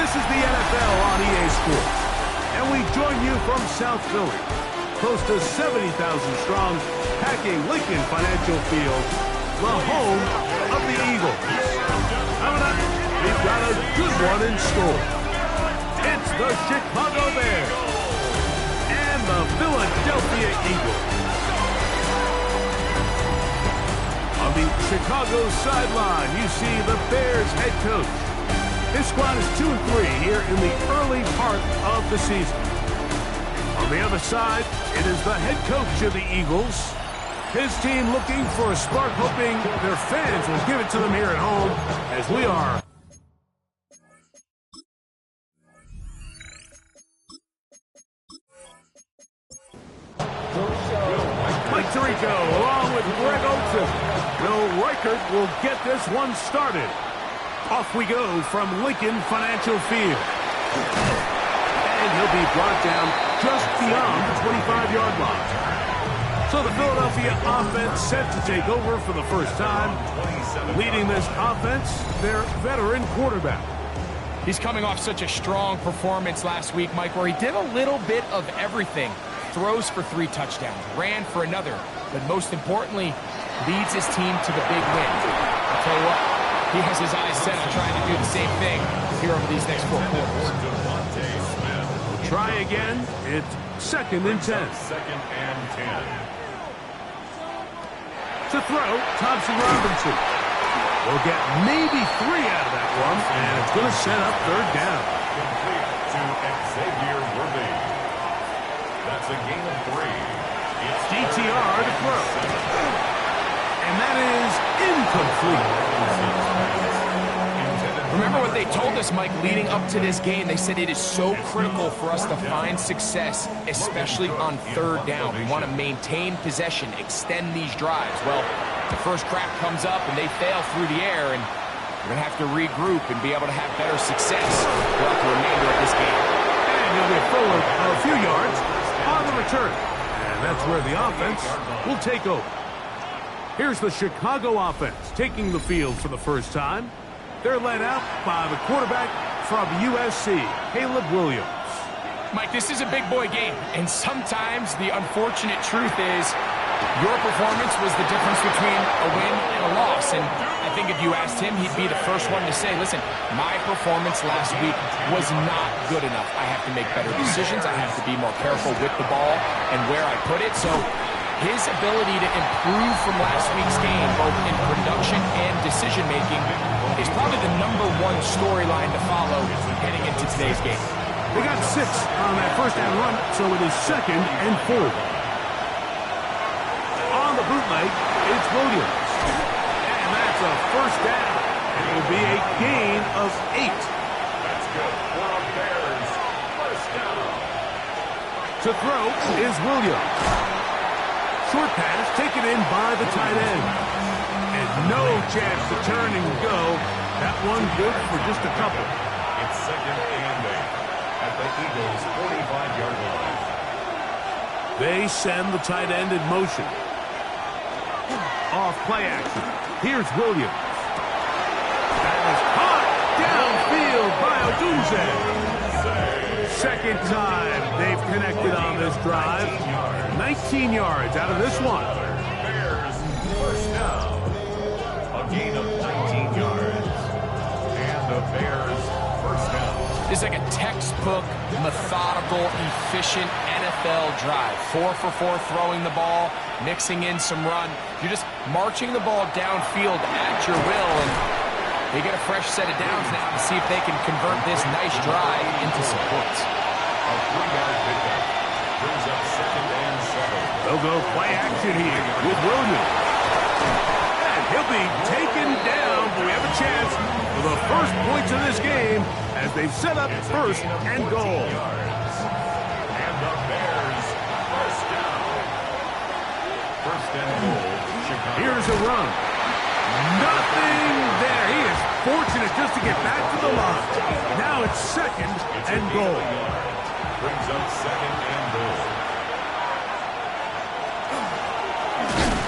This is the NFL on EA Sports, and we join you from South Philly, close to 70,000 strong, packing Lincoln Financial Field, the home of the Eagles. Coming up, we've got a good one in store. It's the Chicago Bears and the Philadelphia Eagles. On the Chicago sideline, you see the Bears head coach. His squad is 2-3 here in the early part of the season. On the other side, it is the head coach of the Eagles. His team looking for a spark, hoping their fans will give it to them here at home, as we are. Mike Tirico along with Greg Olsen. Bill Reichert will get this one started. Off we go from Lincoln Financial Field. And he'll be brought down just beyond the 25-yard line. So the Philadelphia offense set to take over for the first time. Leading this offense, their veteran quarterback. He's coming off such a strong performance last week, Mike, where he did a little bit of everything. Throws for 3 touchdowns, ran for another, but most importantly, leads his team to the big win. I'll tell you what, he has his eyes set on trying to do the same thing here over these next 4 quarters. We'll try again. It's 2nd and 10. To throw, Thompson Robinson. We'll get maybe 3 out of that one, and it's going to set up 3rd down. That's a gain of 3. It's DTR to throw. And that is incomplete. Remember what they told us, Mike, leading up to this game. They said it is so critical for us to find success, especially on 3rd down. We want to maintain possession, extend these drives. Well, the first crack comes up and they fail through the air, and we're going to have to regroup and be able to have better success throughout the remainder of this game. And he'll be forward a few yards on the return. And that's where the offense will take over. Here's the Chicago offense taking the field for the first time. They're led out by the quarterback from USC, Caleb Williams. Mike, this is a big boy game, and sometimes the unfortunate truth is your performance was the difference between a win and a loss. And I think if you asked him, he'd be the first one to say, listen, my performance last week was not good enough. I have to make better decisions. I have to be more careful with the ball and where I put it. So his ability to improve from last week's game, both in production and decision-making, is probably the #1 storyline to follow heading into today's game. They got 6 on that first down run, so it is 2nd and 4. On the bootleg, it's Williams. And that's a first down. It will be a gain of 8. That's good for our Bears. First down. To throw is Williams. Short pass taken in by the tight end. And no chance to turn and go. That one good for just a couple. It's 2nd and 8 at the Eagles' 45-yard line. They send the tight end in motion. Off play action. Here's Williams. That is caught downfield by Odunze. Second time they've connected on this drive. 19 yards out of this one. Bears first down. A gain of 19 yards. And the Bears first down. It's like a textbook, methodical, efficient NFL drive. 4 for 4 throwing the ball, mixing in some run. You're just marching the ball downfield at your will, and they get a fresh set of downs now to see if they can convert this nice drive into some points. A 3-yard pickup brings up 2nd and 7. They'll go play action here with Williams. And he'll be taken down, but we have a chance for the first points of this game as they've set up 1st and goal. And the Bears first down. 1st and goal, Chicago. Here's a run. Nothing there. He is fortunate just to get back to the line. Now it's 2nd and goal. Brings up 2nd and goal.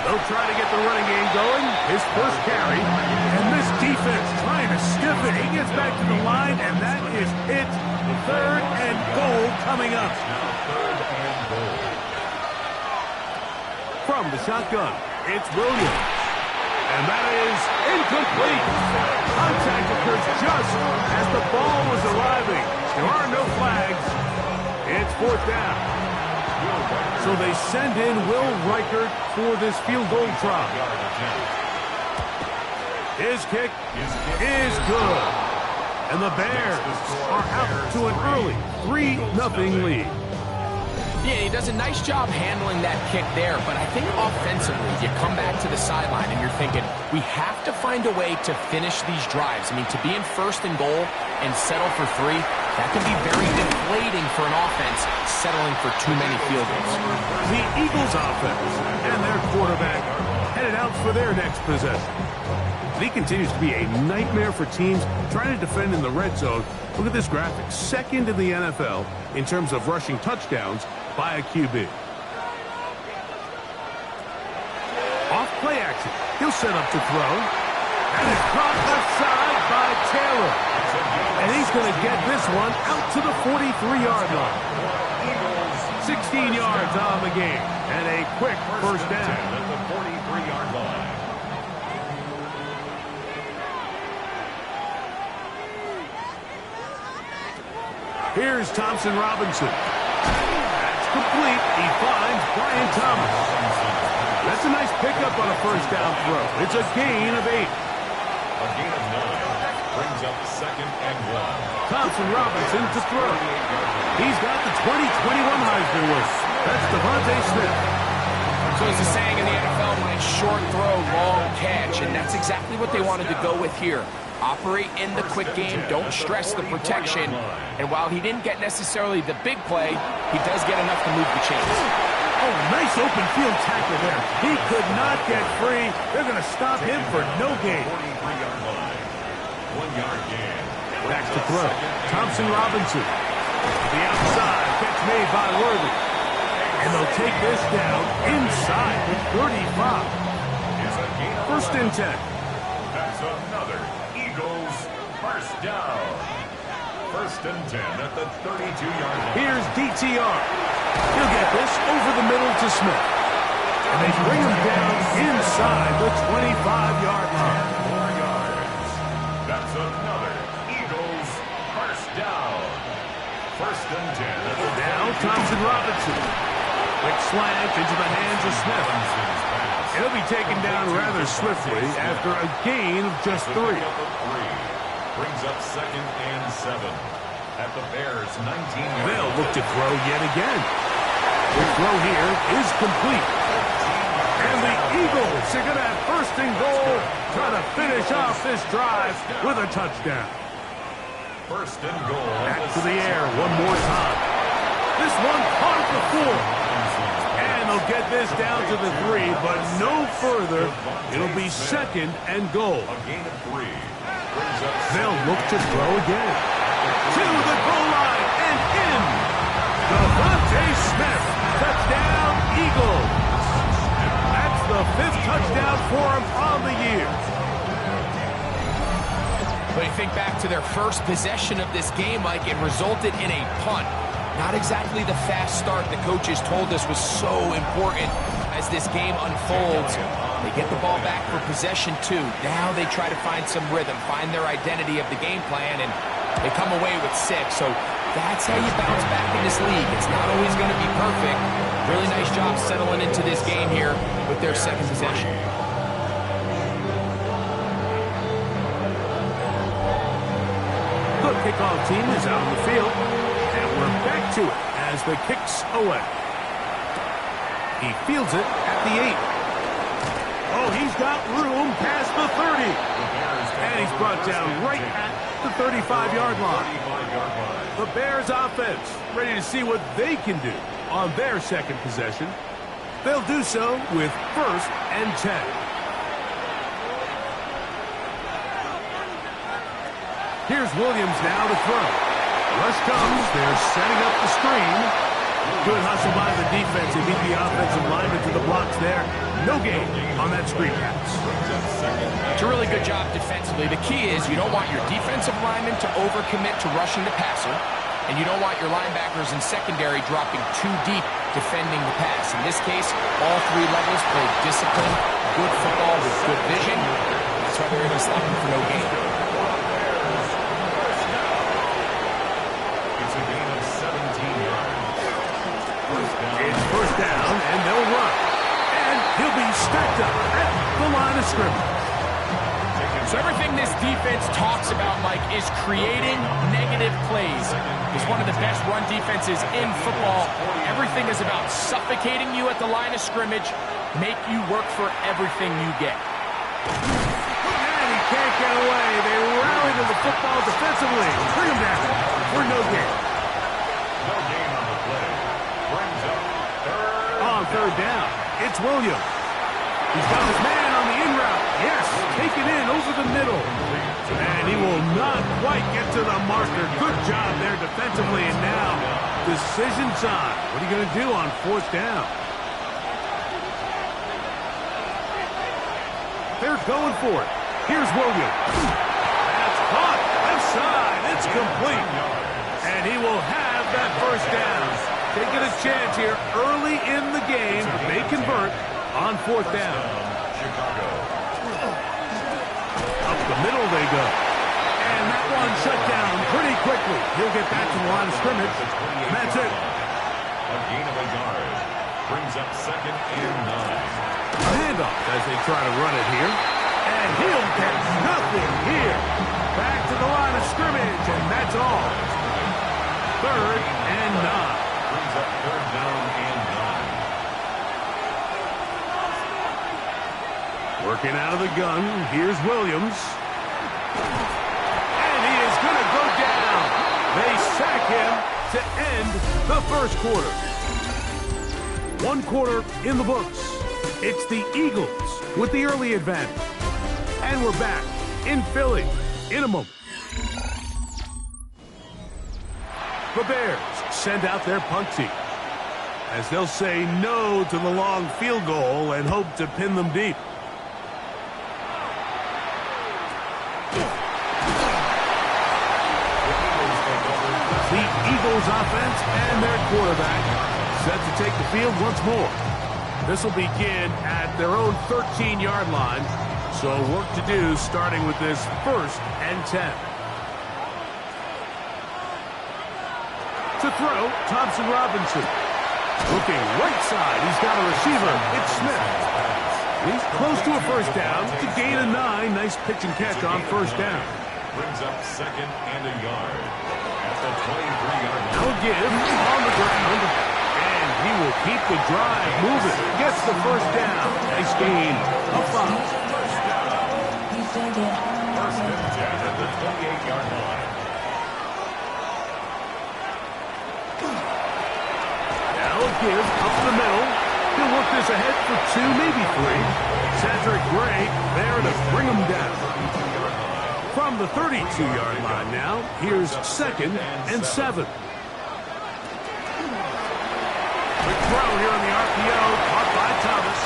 They'll try to get the running game going. His first carry. And this defense trying to stiff it. He gets back to the line, and that is it. 3rd and goal coming up. Now 3rd and goal. From the shotgun, it's Williams. And that is incomplete. Contact occurs just as the ball was arriving. There are no flags. It's 4th down. So they send in Will Reichert for this field goal try. His kick is good. And the Bears are out to an early 3-0 lead. Yeah, he does a nice job handling that kick there, but I think offensively, you come back to the sideline and you're thinking, we have to find a way to finish these drives. I mean, to be in 1st and goal and settle for 3, that can be very deflating for an offense settling for too many field goals. The Eagles offense and their quarterback headed out for their next possession. He continues to be a nightmare for teams trying to defend in the red zone. Look at this graphic. 2nd in the NFL in terms of rushing touchdowns by a QB. Off play action. He'll set up to throw. And it's caught left side by Taylor. And he's going to get this one out to the 43-yard line. 16 yards on the game. And a quick first down. At the 43-yard line. Here's Thompson Robinson. That's complete. He finds Brian Thomas. That's a nice pickup on a first down throw. It's a gain of 8. A gain of 9 brings up 2nd and 1. Thompson Robinson to throw. He's got the 2021 Heisman winner. That's Devontae Smith. So as a saying in the NFL, my short throw, long catch, and that's exactly what they wanted to go with here. Operate in the quick game, don't stress the protection, and while he didn't get necessarily the big play, he does get enough to move the chains. Oh, nice open field tackle there. He could not get free. They're going to stop him for no gain. 43-yard line. 1-yard gain. Back to throw. Thompson Robinson. The outside catch made by Worthy. And they'll take this down inside the 35. It's a gain of 1st and 10. That's another Eagles first down. First and 10 at the 32-yard line. Here's DTR. He'll get this over the middle to Smith. And they bring him down inside the 25-yard line. 4 yards. That's another Eagles first down. First and 10 at the Now Thompson Robinson. Quick slant into the hands of Smith. He'll be taken down rather swiftly after a gain of just 3. Brings up second and 7 at the Bears' 19-yard. They'll look to throw yet again. The throw here is complete. And the Eagles are going to have first and goal, trying to finish off this drive with a touchdown. First and goal. Back to the air one more time. This one caught at the 4. And they'll get this down to the 3, but no further. It'll be second and goal. A gain of 3. They'll look to throw again. To the goal line and in. Devontae Smith. Touchdown, Eagles. That's the 5th touchdown for him on the year. But you think back to their first possession of this game, Mike, it resulted in a punt. Not exactly the fast start the coaches told us was so important as this game unfolds. They get the ball back for possession 2. Now they try to find some rhythm, find their identity of the game plan, and they come away with 6. So that's how you bounce back in this league. It's not always going to be perfect. Really nice job settling into this game here with their second possession. The kickoff team is out on the field, and we're back to it as the kick's away. He fields it at the 8. Oh, he's got room past the 30. And he's brought down right at the 35-yard line. The Bears offense ready to see what they can do on their second possession. They'll do so with first and 10. Here's Williams now to throw. Rush comes. They're setting up the screen. Good hustle by the defense. They beat the offensive lineman to the blocks there. No gain on that screen pass. It's a really good job defensively. The key is you don't want your defensive linemen to overcommit to rushing the passer, and you don't want your linebackers in secondary dropping too deep defending the pass. In this case, all 3 levels play disciplined, good football with good vision. That's why they're able to stop them for no gain. It's a gain of 17 yards. It's first down, and they'll run. And he'll be stacked up at the line of scrimmage. So everything this defense talks about, Mike, is creating negative plays. It's one of the best run defenses in football. Everything is about suffocating you at the line of scrimmage, make you work for everything you get. And he can't get away. They rally to the football defensively. Bring him down for no gain. No gain on the play. Brings up third down. It's Williams. He's got his man on the in route. Yes, taken in over the middle. And he will not quite get to the marker. Good job there defensively. And now, decision time. What are you going to do on fourth down? They're going for it. Here's Williams. That's caught. Left side. It's complete. And he will have that first down. Taking a chance here early in the game. They convert on fourth down. Chicago. Up the middle they go. And that one shut down pretty quickly. He'll get back to the line of scrimmage. And that's it. A gain of a yard. Brings up second and 9. A handoff as they try to run it here. And he'll get nothing here. Back to the line of scrimmage, and that's all. Third and 9. Brings up third down and 9. Working out of the gun. Here's Williams. And he is going to go down. They sack him to end the first quarter. 1 quarter in the books. It's the Eagles with the early advantage. And we're back in Philly in a moment. The Bears send out their punt team as they'll say no to the long field goal and hope to pin them deep. Bills offense and their quarterback set to take the field once more. This will begin at their own 13-yard line, so work to do starting with this 1st and 10. To throw, Thompson Robinson. Looking right side, he's got a receiver. It's Smith. He's close to a first down to gain a 9. Nice pitch and catch on first down. Brings up 2nd and a yard at the 23-yard line. Now give on the ground, and he will keep the drive moving. Gets the first down. Nice gain of 5. First and 10 at the 28-yard line. Now give up the middle. He'll work this ahead for 2, maybe 3. Cedric Gray there to bring him down. From the 32-yard line now, here's 2nd and 7. Quick throw here on the RPO, caught by Thomas.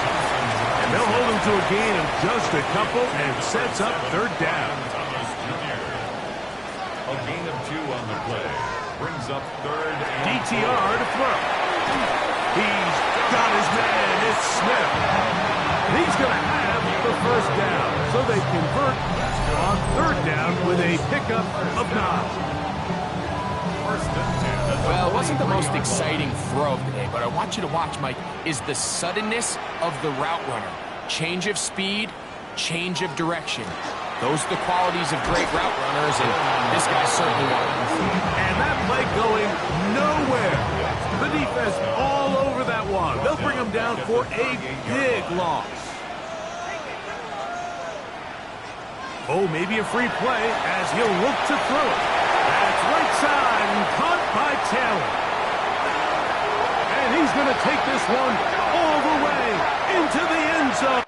And they'll hold him to a gain of just a couple and sets up 3rd down. A gain of 2 on the play. Brings up 3rd and DTR to throw. He's got his man. It's Smith. He's going to have the first down. So they convert on 3rd down with a pickup of 9. First and 10. Well, it wasn't the most exciting throw today, but I want you to watch, Mike, is the suddenness of the route runner. Change of speed, change of direction. Those are the qualities of great route runners, and this guy's certainly one. And that play going nowhere. The defense all over that one. They'll bring him down for a big loss. Oh, maybe a free play as he'll look to throw it. That's right side and caught by Taylor. And he's going to take this one all the way into the end zone.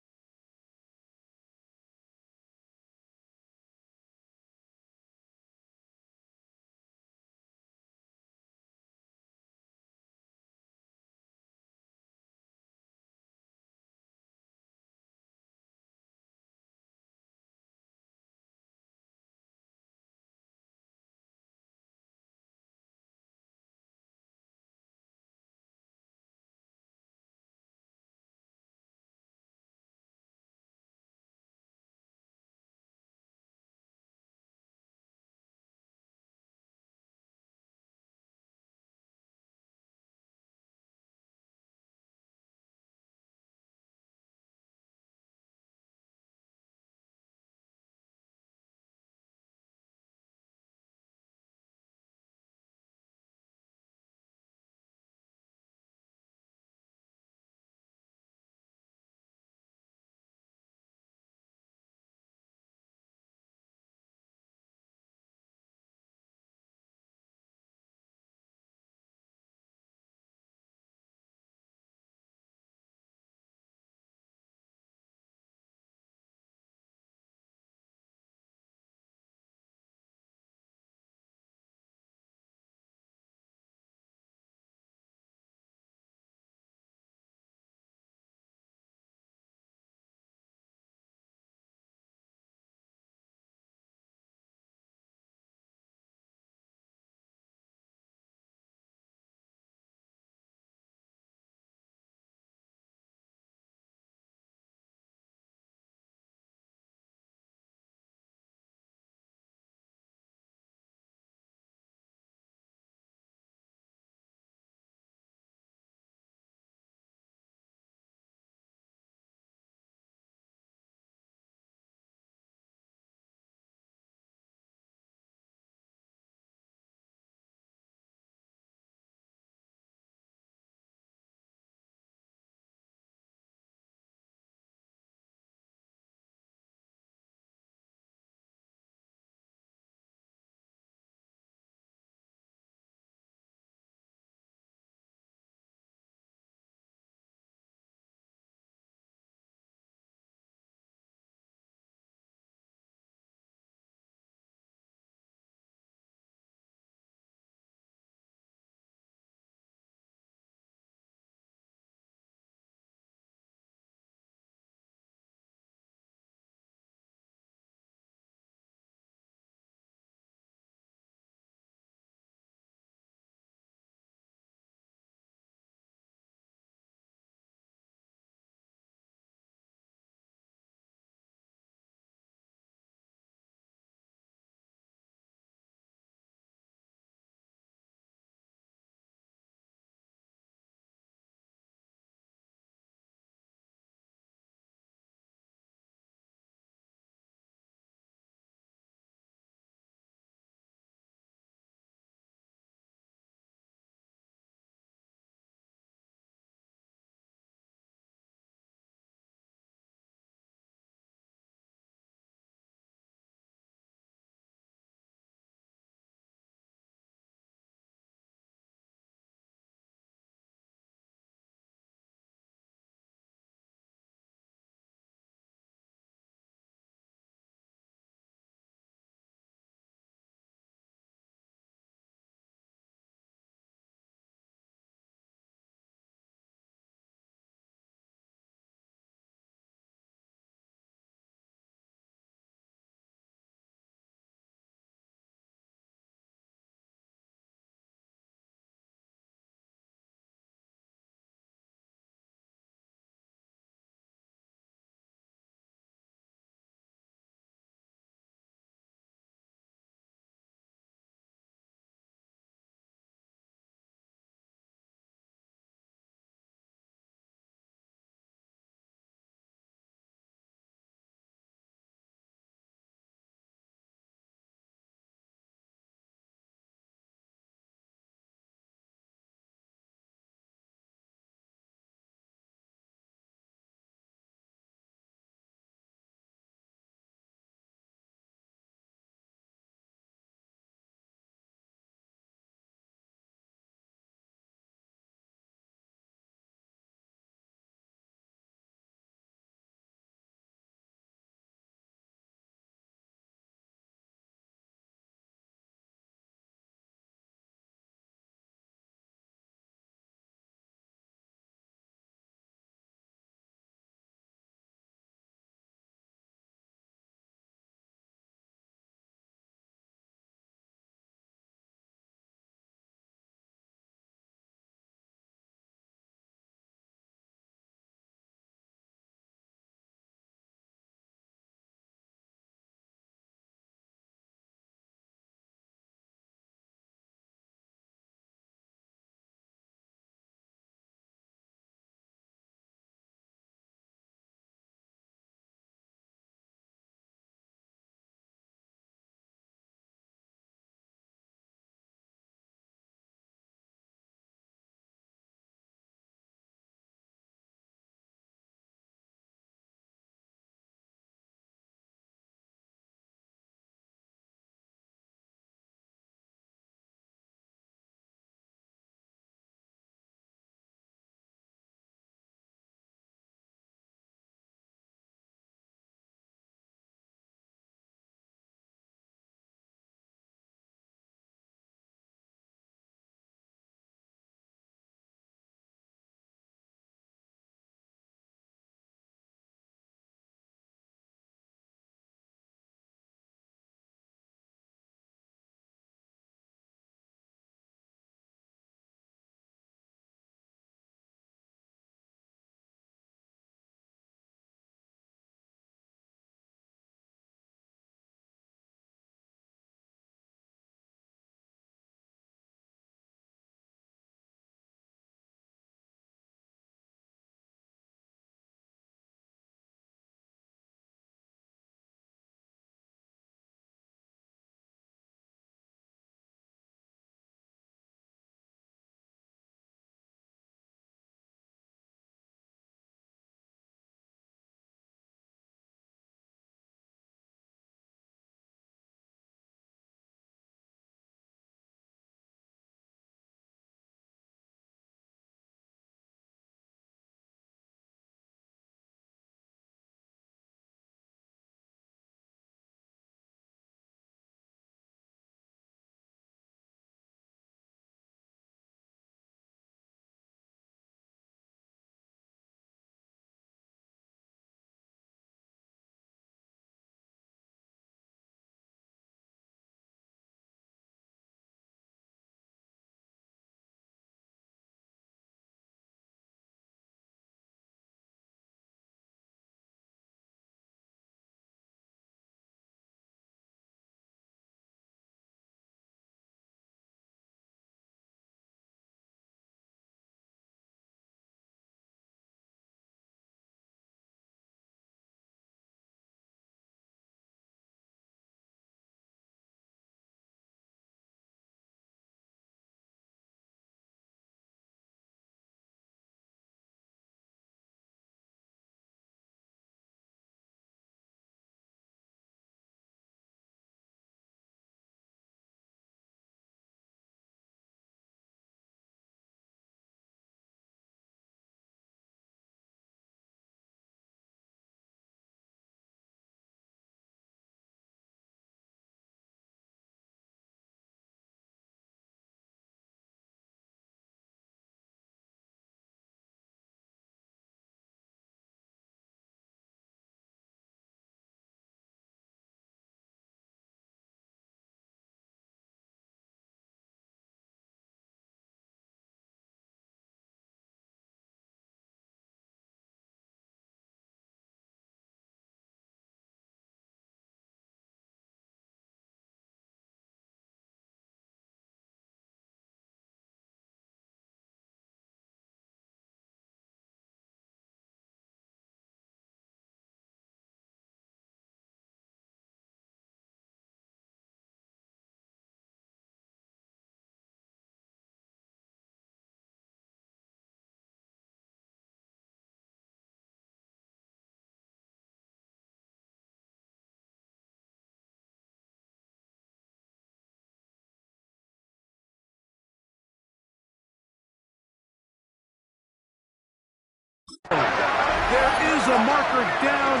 There is a marker down.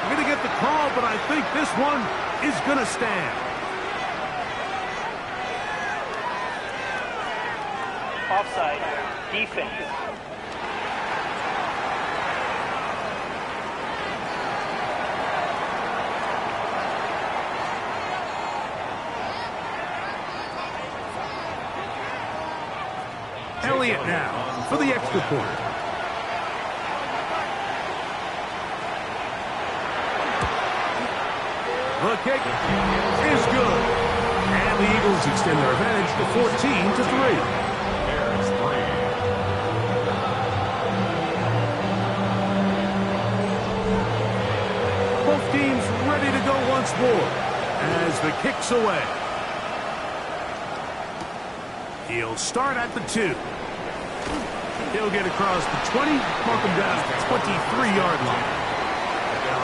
We're going to get the call, but I think this one is going to stand. Offside. Defense. Elliott now for the extra point. The kick is good. And the Eagles extend their advantage to 14-3. Bears 3. Both teams ready to go once more as the kick's away. He'll start at the 2. He'll get across the 20, mark him down at the 23-yard line.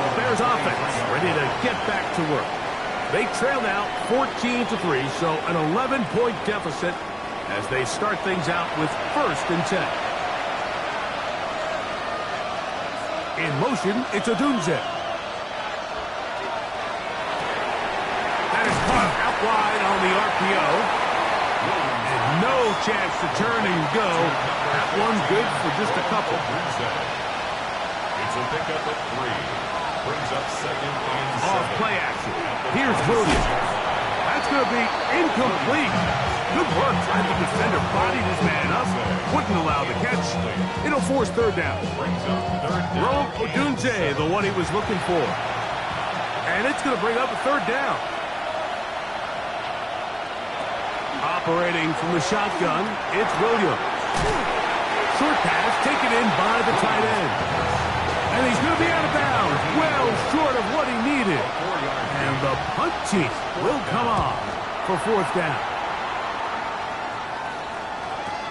The Bears offense ready to get back to work. They trail now 14-3, so an 11-point deficit as they start things out with 1st and 10. In motion, it's Odunze. That is caught out wide on the RPO. And no chance to turn and go. That one's good for just a couple. It's a pickup at 3. Brings up 2nd and 7. Off play action. Here's Williams. That's going to be incomplete. Good work trying to defender bodied his man up. Wouldn't allow the catch. It'll force 3rd down. Brings up 3rd down. Rome Odunze, the one he was looking for. And it's going to bring up a 3rd down. Operating from the shotgun, it's Williams. Short pass taken in by the tight end. And he's going to be out of bounds, well short of what he needed. And the punt team will come on for 4th down.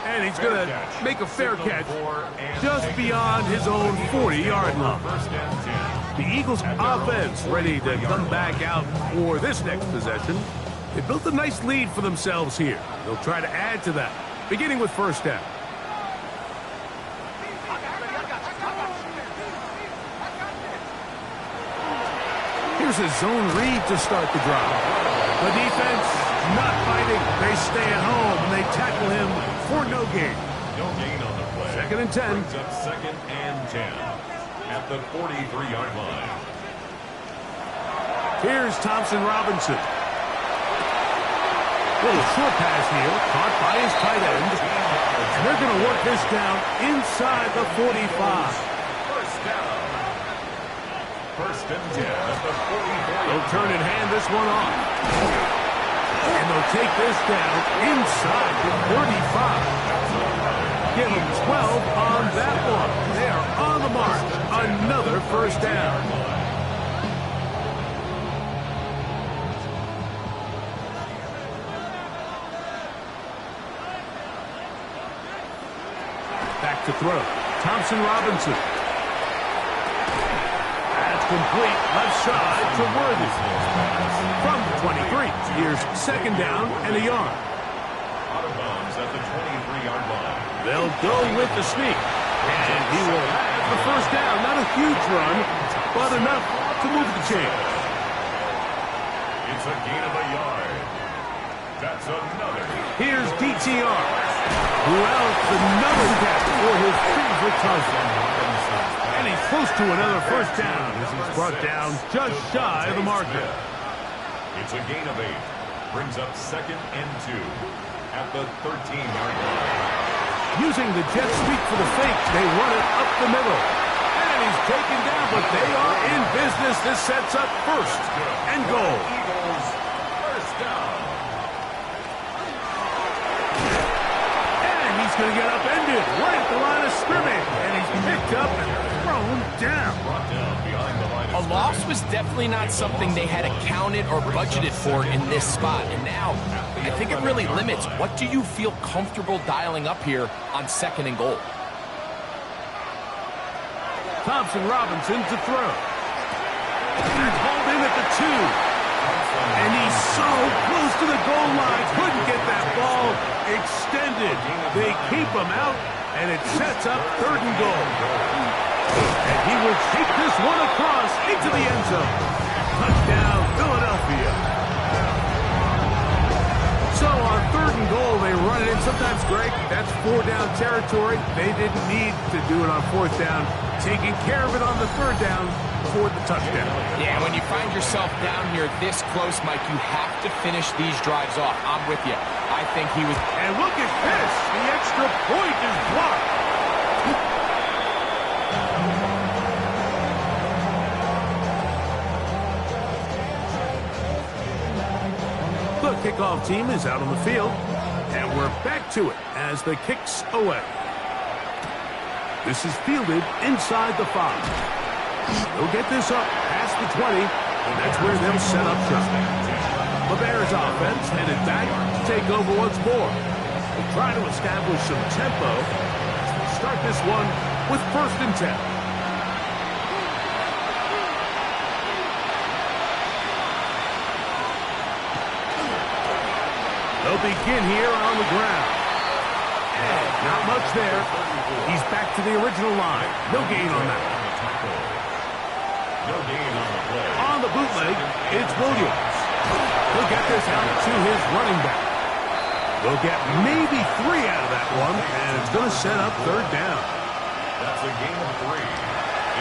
And he's going to make a fair catch just beyond his own 40-yard line. The Eagles offense ready to come back out for this next possession. They built a nice lead for themselves here. They'll try to add to that, beginning with 1st down. Here's a zone read to start the drive. The defense not fighting. They stay at home, and they tackle him for no gain. No gain on the play. 2nd and 10. Brings up 2nd and 10 at the 43-yard line. Here's Thompson Robinson. Little short pass here, caught by his tight end. And they're going to work this down inside the 45. 1st down. 1st and 10 at the 44. They'll turn and hand this one off. And they'll take this down inside the 35. Give them 12 on that one. They are on the mark. Another 1st down. Back to throw. Thompson Robinson. That's complete. Left side to Worthy. From the 23. Here's 2nd down and a yard. Out of bounds at the 23-yard line. They'll go with the sneak. And he will have the 1st down. Not a huge run, but enough to move the chains. It's a gain of a yard. That's another. Here's DTR, who outs another catch for his favorite touchdown. And he's close to another 1st down as he's brought down just shy of the marker. It's a gain of 8. Brings up 2nd and 2 at the 13-yard line. Using the jet sweep for the fake, they run it up the middle. And he's taken down, but they are in business. This sets up 1st and goal. Eagles, 1st down. And he's going to get upended right at the line of scrimmage. And he's picked up and thrown down. Brought down behind the line of A loss was definitely not something they had accounted or budgeted for in this spot. And now, I think it really limits. What do you feel comfortable dialing up here on 2nd and goal? Thompson Robinson to throw. He's hauled in at the 2. And he's so close to the goal line. Couldn't get that ball extended. They keep him out, and it sets up 3rd and goal. And he will take this one across into the end zone. Touchdown, Philadelphia. So on 3rd and goal, they run it in. Sometimes, Greg, that's 4-down territory. They didn't need to do it on 4th down. Taking care of it on the 3rd down for the touchdown. Yeah, when you find yourself down here this close, Mike, you have to finish these drives off. I'm with you. I think he was... And look at this. The extra point is blocked. The kickoff team is out on the field, and we're back to it as the kick's away. This is fielded inside the 5. They'll get this up past the 20, and that's where they'll set up shop. The Bears offense headed back to take over once more. They'll try to establish some tempo as they start this one with 1st and 10. They'll begin here on the ground. And not much there. He's back to the original line. No gain on that. No gain on the play. On the bootleg, it's Williams. He'll get this out to his running back. They'll get maybe 3 out of that one, and it's going to set up 3rd down. That's a gain of 3.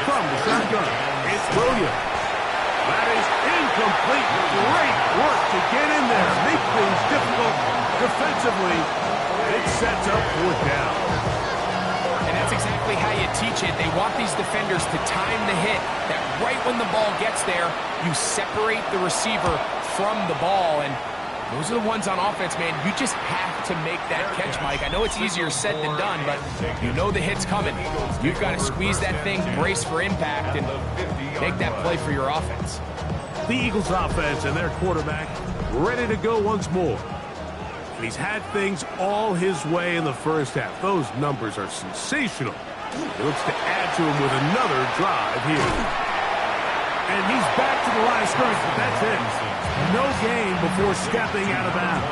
From the shotgun, it's Williams. That is incomplete. Great work to get in there. Make things difficult defensively. It sets up 4th down. And that's exactly how you teach it. They want these defenders to time the hit, that right when the ball gets there, you separate the receiver from the ball. And those are the ones on offense, man. You just have to make that catch, Mike. I know it's easier said than done, but you know the hit's coming. You've got to squeeze that thing, brace for impact, and make that play for your offense. The Eagles offense and their quarterback ready to go once more. And he's had things all his way in the first half. Those numbers are sensational. He looks to add to him with another drive here. And he's back to the line of scrimmage, but that's it. No gain before stepping out of bounds.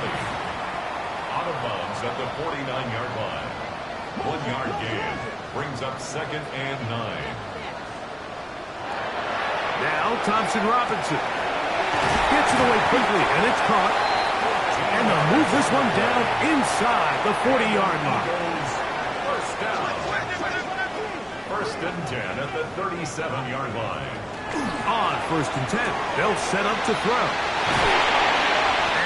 Out of bounds at the 49-yard line. 1-yard gain brings up 2nd and 9. Now Thompson Robinson gets it away quickly, and it's caught. And they'll move this one down inside the 40-yard line. First down. 1st and 10 at the 37-yard line. On 1st and 10, they'll set up to throw.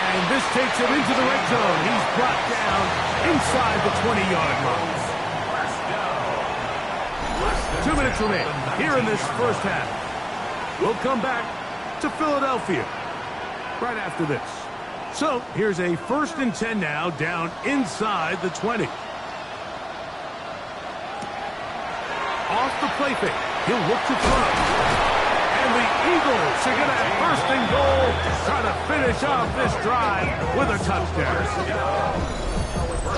And this takes him into the red zone. He's brought down inside the 20-yard line. 2 minutes remain here in this first half. We'll come back to Philadelphia right after this. So here's a 1st and 10 now down inside the 20. Off the play fake. He'll look to throw. And the Eagles are going to have 1st and goal, trying to finish off this drive with a touchdown.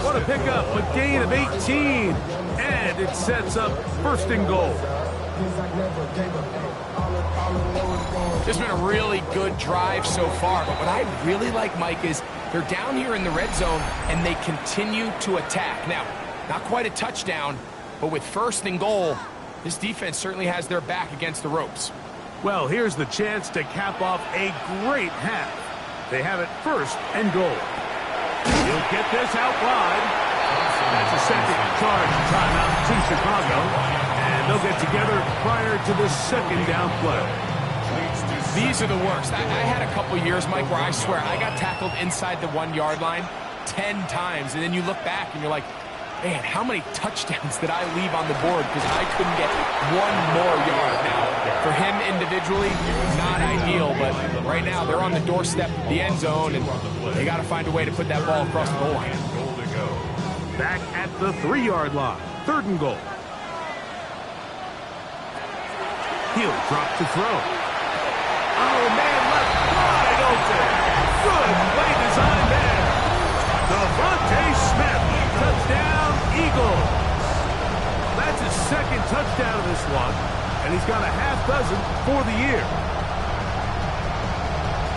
What a pickup, a gain of 18. And it sets up 1st and goal. It's been a really good drive so far, but what I really like, Mike, is they're down here in the red zone, and they continue to attack. Now, not quite a touchdown, but with 1st and goal, this defense certainly has their back against the ropes. Well, here's the chance to cap off a great half. They have it 1st and goal. He'll get this out wide. That's a second charge timeout to Chicago. And they'll get together prior to the 2nd down play. These are the worst. I had a couple years, Mike, where I swear I got tackled inside the 1-yard line 10 times. And then you look back and you're like, man, how many touchdowns did I leave on the board because I couldn't get 1 more yard? Now, for him individually, not ideal, but right now they're on the doorstep of the end zone, and they got to find a way to put that ball across the goal line. Back at the 3-yard line, 3rd and goal. He'll drop to throw. Oh, man, left wide open. Good play design there. Devontae Smith, touchdown, Eagles. That's his 2nd touchdown of this one, and he's got a half dozen for the year.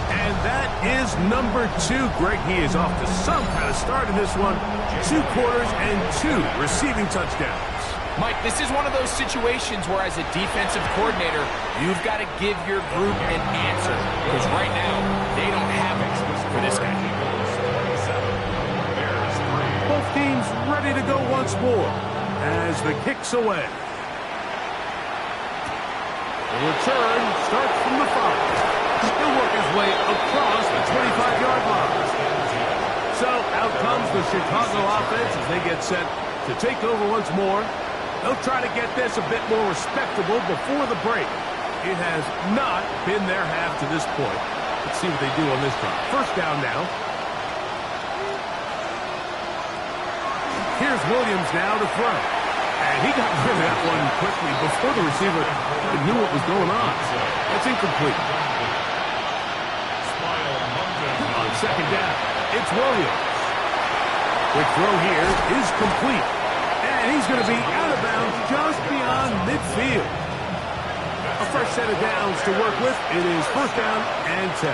And that is number 2. Greg, he is off to some kind of start in this one. 2 quarters and 2 receiving touchdowns. Mike, this is one of those situations where as a defensive coordinator, you've got to give your group an answer. Because right now, they don't have it for this guy. Both teams ready to go once more as the kick's away. The return starts from the 5. He'll work his way across the 25-yard line. So out comes the Chicago offense as they get set to take over once more. They'll try to get this a bit more respectable before the break. It has not been their half to this point. Let's see what they do on this drive. First down now. Here's Williams now to throw. And he got rid of that one quickly before the receiver knew what was going on. That's incomplete. On second down, it's Williams. Quick throw here is complete. And he's going to be out of bounds just beyond midfield. A fresh set of downs to work with. It is first down and 10.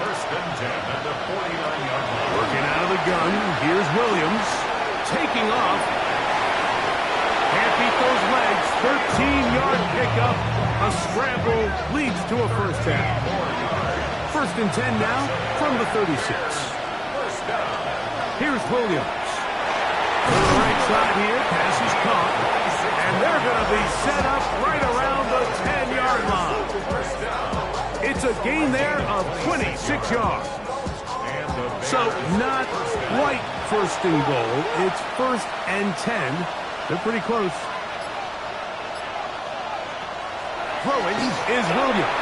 First and 10 at the 49-yard line. Working out of the gun. Here's Williams. Taking off. Can't beat those legs. 13-yard pickup. A scramble leads to a first down. First and 10 now from the 36. First down. Here's Williams. To the right side here, pass is caught. And they're going to be set up right around the 10-yard line. It's a gain there of 26 yards. So not quite first and goal. It's first and 10. They're pretty close. Throwing is Williams.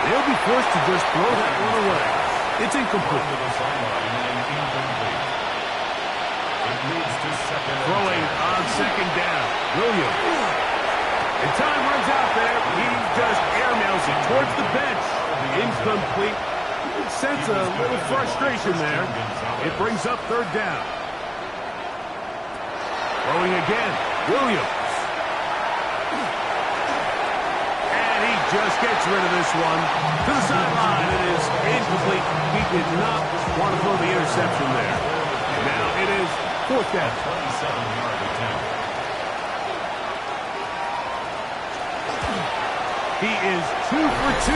They'll be forced to just throw that one away. It's incomplete. Throwing on second down. Williams. And time runs out there. He just airmails it towards the bench. Incomplete. You can sense a little frustration there. It brings up third down. Throwing again. Williams. And he just gets rid of this one. To the sideline. It is incomplete. He did not want to throw the interception there. Now it is fourth down. 27-yard attempt. He is 2 for 2.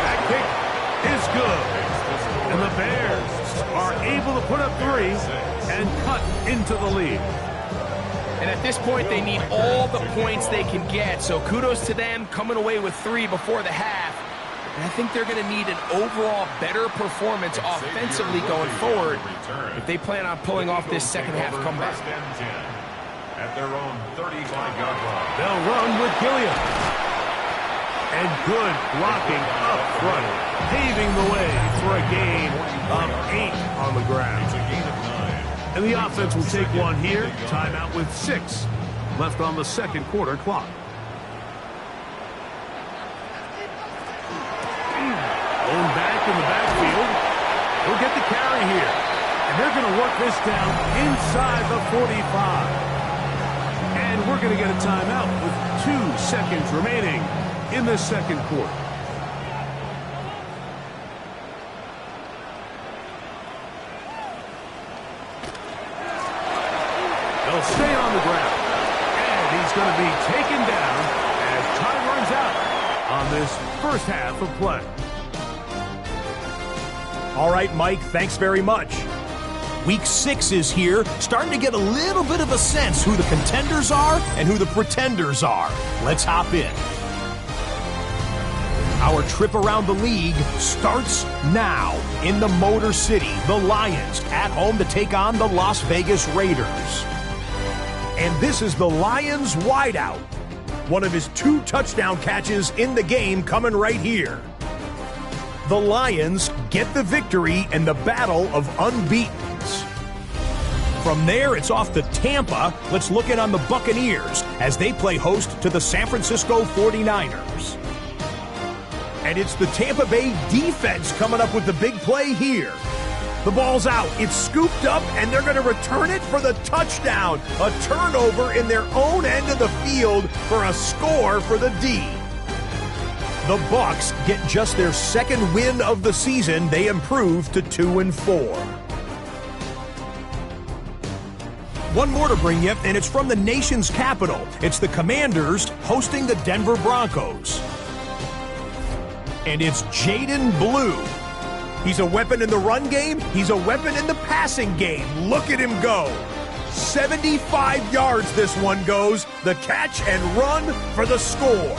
That kick is good. And the Bears are able to put up 3 and cut into the lead. And at this point, they need all the points they can get. So kudos to them coming away with 3 before the half. And I think they're going to need an overall better performance offensively going forward if they plan on pulling off this second half comeback. First and 10 at their own 35-yard line. They'll run with Gilliam. And good blocking up front, paving the way for a gain of 8 on the ground. It's a gain of 9. And the offense will take one here. Timeout with 6 left on the second quarter clock. Going back in the backfield. He'll get the carry here. And they're going to work this down inside the 45. And we're going to get a timeout with 2 seconds remaining in the second quarter. They'll stay on the ground. And he's going to be taken down as time runs out on this first half of play. All right, Mike, thanks very much. Week 6 is here, starting to get a little bit of a sense who the contenders are and who the pretenders are. Let's hop in. Our trip around the league starts now in the Motor City. The Lions at home to take on the Las Vegas Raiders. And this is the Lions wideout. One of his 2 touchdown catches in the game coming right here. The Lions get the victory in the battle of unbeatens. From there, it's off to Tampa. Let's look in on the Buccaneers as they play host to the San Francisco 49ers. And it's the Tampa Bay defense coming up with the big play here. The ball's out. It's scooped up, and they're going to return it for the touchdown. A turnover in their own end of the field for a score for the D. The Bucs get just their second win of the season. They improve to 2-4. One more to bring you, and it's from the nation's capital. It's the Commanders hosting the Denver Broncos. And it's Jaden Blue. He's a weapon in the run game. He's a weapon in the passing game. Look at him go. 75 yards this one goes. The catch and run for the score.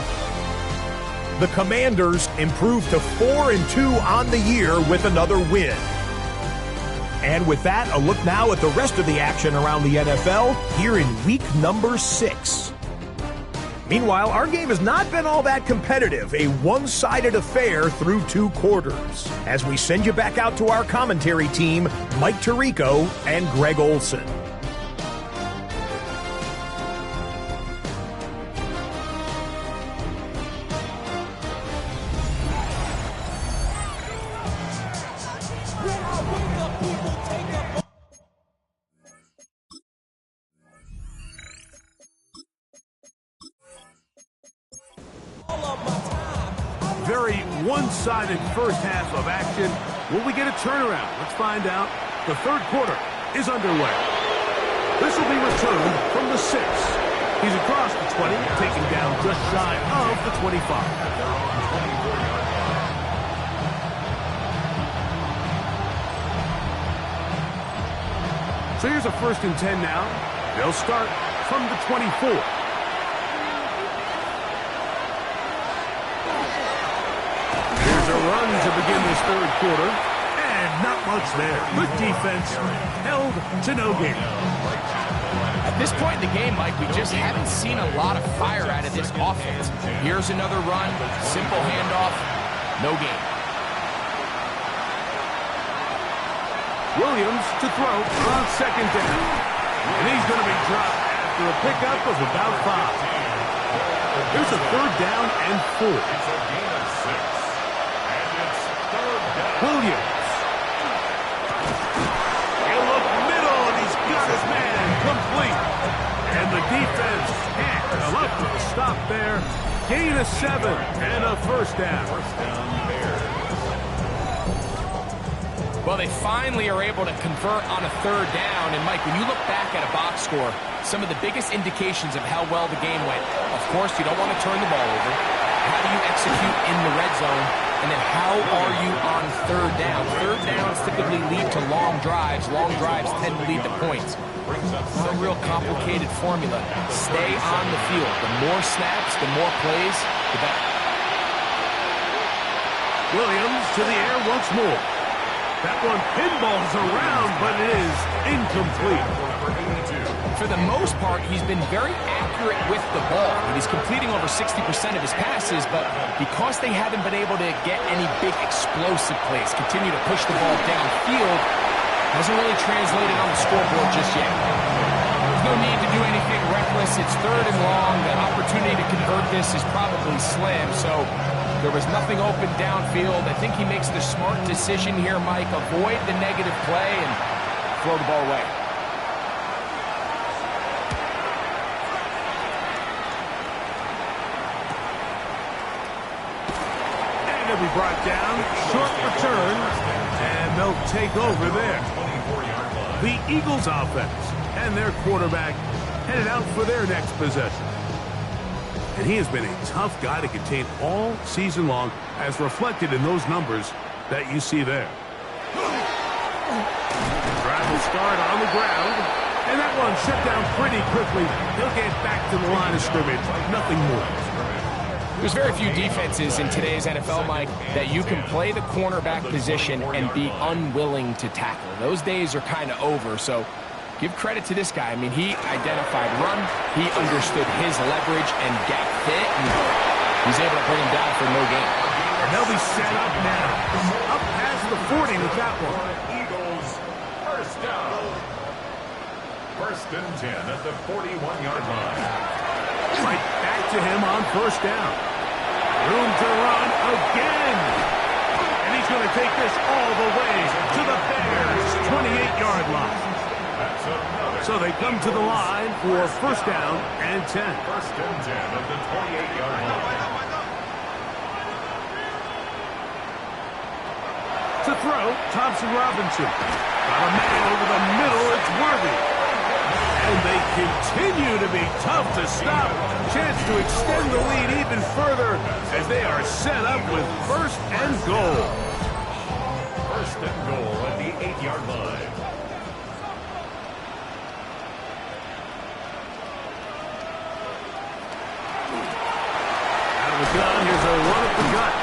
The Commanders improved to 4-2 on the year with another win. And with that, a look now at the rest of the action around the NFL here in week number 6. Meanwhile, our game has not been all that competitive, a one-sided affair through 2 quarters. As we send you back out to our commentary team, Mike Tirico and Greg Olson. Very one-sided first half of action. Will we get a turnaround? Let's find out. The third quarter is underway. This will be returned from the 6. He's across the 20, taken down just shy of the 25. So here's a 1st and 10 now. They'll start from the 24. Here's a run to begin this third quarter. And not much there. Good defense held to no gain. At this point in the game, Mike, we just haven't seen a lot of fire out of this offense. Here's another run, simple handoff, no gain. Williams to throw on 2nd down. And he's going to be dropped after a pickup of about 5. Here's a 3rd down and 4. It's a gain of 6. And it's 3rd down. Williams. He'll look middle, and he's got his man complete. And the defense can't come up with a stop there. Gain of 7 and a 1st down. Well, they finally are able to convert on a 3rd down. And, Mike, when you look back at a box score, some of the biggest indications of how well the game went, of course, you don't want to turn the ball over. How do you execute in the red zone? And then how are you on 3rd down? 3rd downs typically lead to long drives. Long drives tend to lead to points. Not a real complicated formula. Stay on the field. The more snaps, the more plays, the better. Williams to the air once more. That one pinballs around, but it is incomplete. For the most part, he's been very accurate with the ball. He's completing over 60% of his passes, but because they haven't been able to get any big explosive plays, continue to push the ball downfield, hasn't really translated on the scoreboard just yet. There's no need to do anything reckless. It's 3rd and long. The opportunity to convert this is probably slim, so there was nothing open downfield. I think he makes the smart decision here, Mike. Avoid the negative play and throw the ball away. And it'll be brought down. Short return. And they'll take over there. The Eagles offense and their quarterback headed out for their next possession. And he has been a tough guy to contain all season long, as reflected in those numbers that you see there. Drive will start on the ground, and that one shut down pretty quickly. He'll get back to the line of scrimmage, nothing more. There's very few defenses in today's NFL, Mike, that you can play the cornerback position and be unwilling to tackle. Those days are kind of over, so give credit to this guy. I mean, he identified run, he understood his leverage and gap fit, and he's able to bring him down for no gain. And they'll be set up now. Up past the 40 with that one. Eagles, 1st down. 1st and 10 at the 41-yard line. Right back to him on 1st down. Room to run again. And he's going to take this all the way to the Bears' 28-yard line. So they come to the line for 1st down and 10. 1st and 10 at the 28-yard line. To throw, Thompson Robinson. Got a man over the middle, it's Worthy. And they continue to be tough to stop. Chance to extend the lead even further as they are set up with first and goal. First and goal at the 8-yard line. Out of the gun, here's a run up the gut.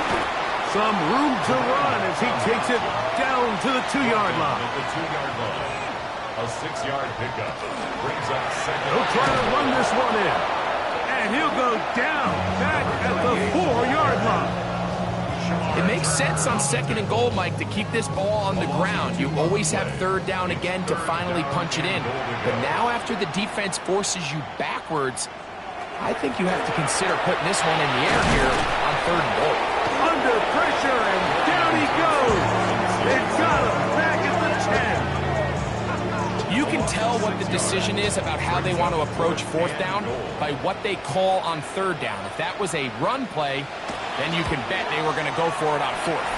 Some room to run as he takes it down to the 2-yard line. At the 2-yard line. A 6-yard pickup. Brings up second. He'll try to run this one in. And he'll go down back at the 4-yard line. It makes sense on second and goal, Mike, to keep this ball on the ground. You always have third down again to finally punch it in. But now after the defense forces you backwards, I think you have to consider putting this one in the air here on third and goal. Under pressure, and down he goes. They've got him back at the 10. You can tell what the decision is about how they want to approach fourth down by what they call on third down. If that was a run play, then you can bet they were going to go for it on fourth.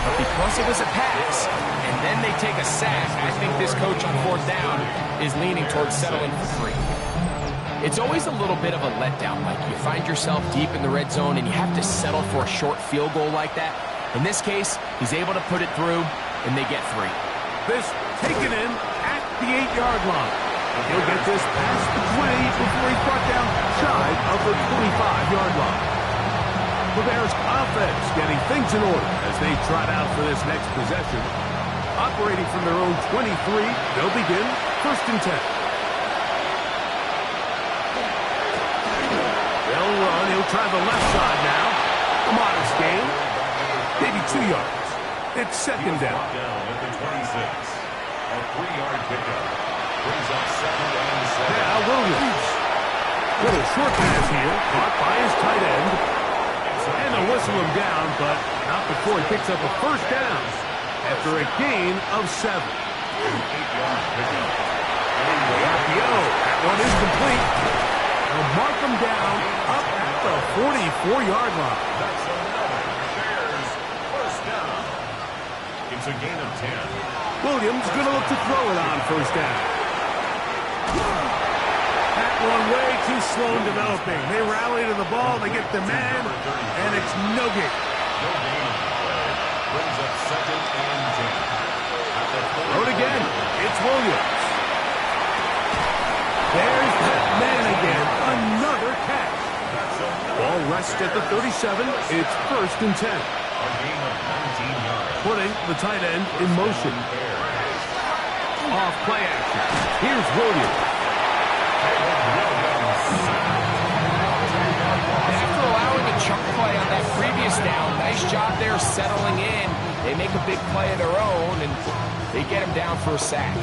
But because it was a pass, and then they take a sack, I think this coach on fourth down is leaning towards settling for 3. It's always a little bit of a letdown, Mike. You find yourself deep in the red zone, and you have to settle for a short field goal like that. In this case, he's able to put it through, and they get 3. This taken in at the 8-yard line. He'll get this past the 20 before he's brought down shy of the 25-yard line. The Bears offense getting things in order as they trot out for this next possession. Operating from their own 23, they'll begin first and 10. They'll run. He'll try the left side now. A modest gain. Maybe 2 yards. It's second down. At the 26. A 3-yard pickup. Brings up second and 7. Now Williams. Little short pass here. Caught by his tight end. And they'll whistle him down, but not before he picks up a first down after a gain of 7. 8-yard pickup. That one is complete. They'll mark him down up at the 44-yard line. That's another Bears first down. It's a gain of 10. Williams going to look to throw it on first down. That one way too slow in developing. They rally to the ball, they get the man, and it's no gain. No gain on the play. Brings up second and 10. At the Throw it again. It's Williams. There's that man again. Another catch. Ball rests at the 37. It's first and 10. A gain of 19 yards. Putting the tight end in motion. Off play action. Here's Williams. After allowing a chunk play on that previous down, nice job there settling in. They make a big play of their own, and they get him down for a sack.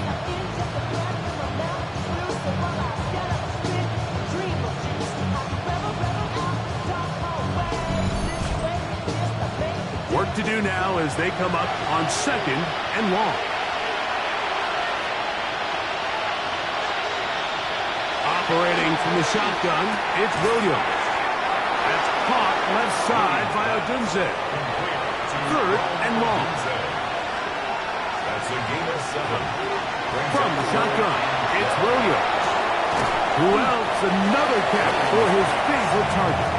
Work to do now as they come up on second and long. Operating from the shotgun, it's Williams. That's caught left side by Odunze. Third and long. That's a gain of 7. From the shotgun, it's Williams. Who else? Another catch for his favorite target.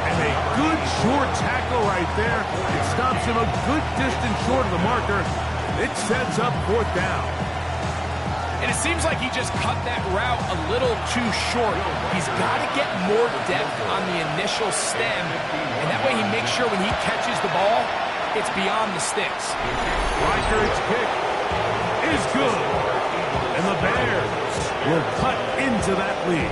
And a good short tackle right there. It stops him a good distance short of the marker. It sets up fourth down. And it seems like he just cut that route a little too short. He's got to get more depth on the initial stem, and that way he makes sure when he catches the ball, it's beyond the sticks. Reichert's kick is good, and the Bears will cut into that lead.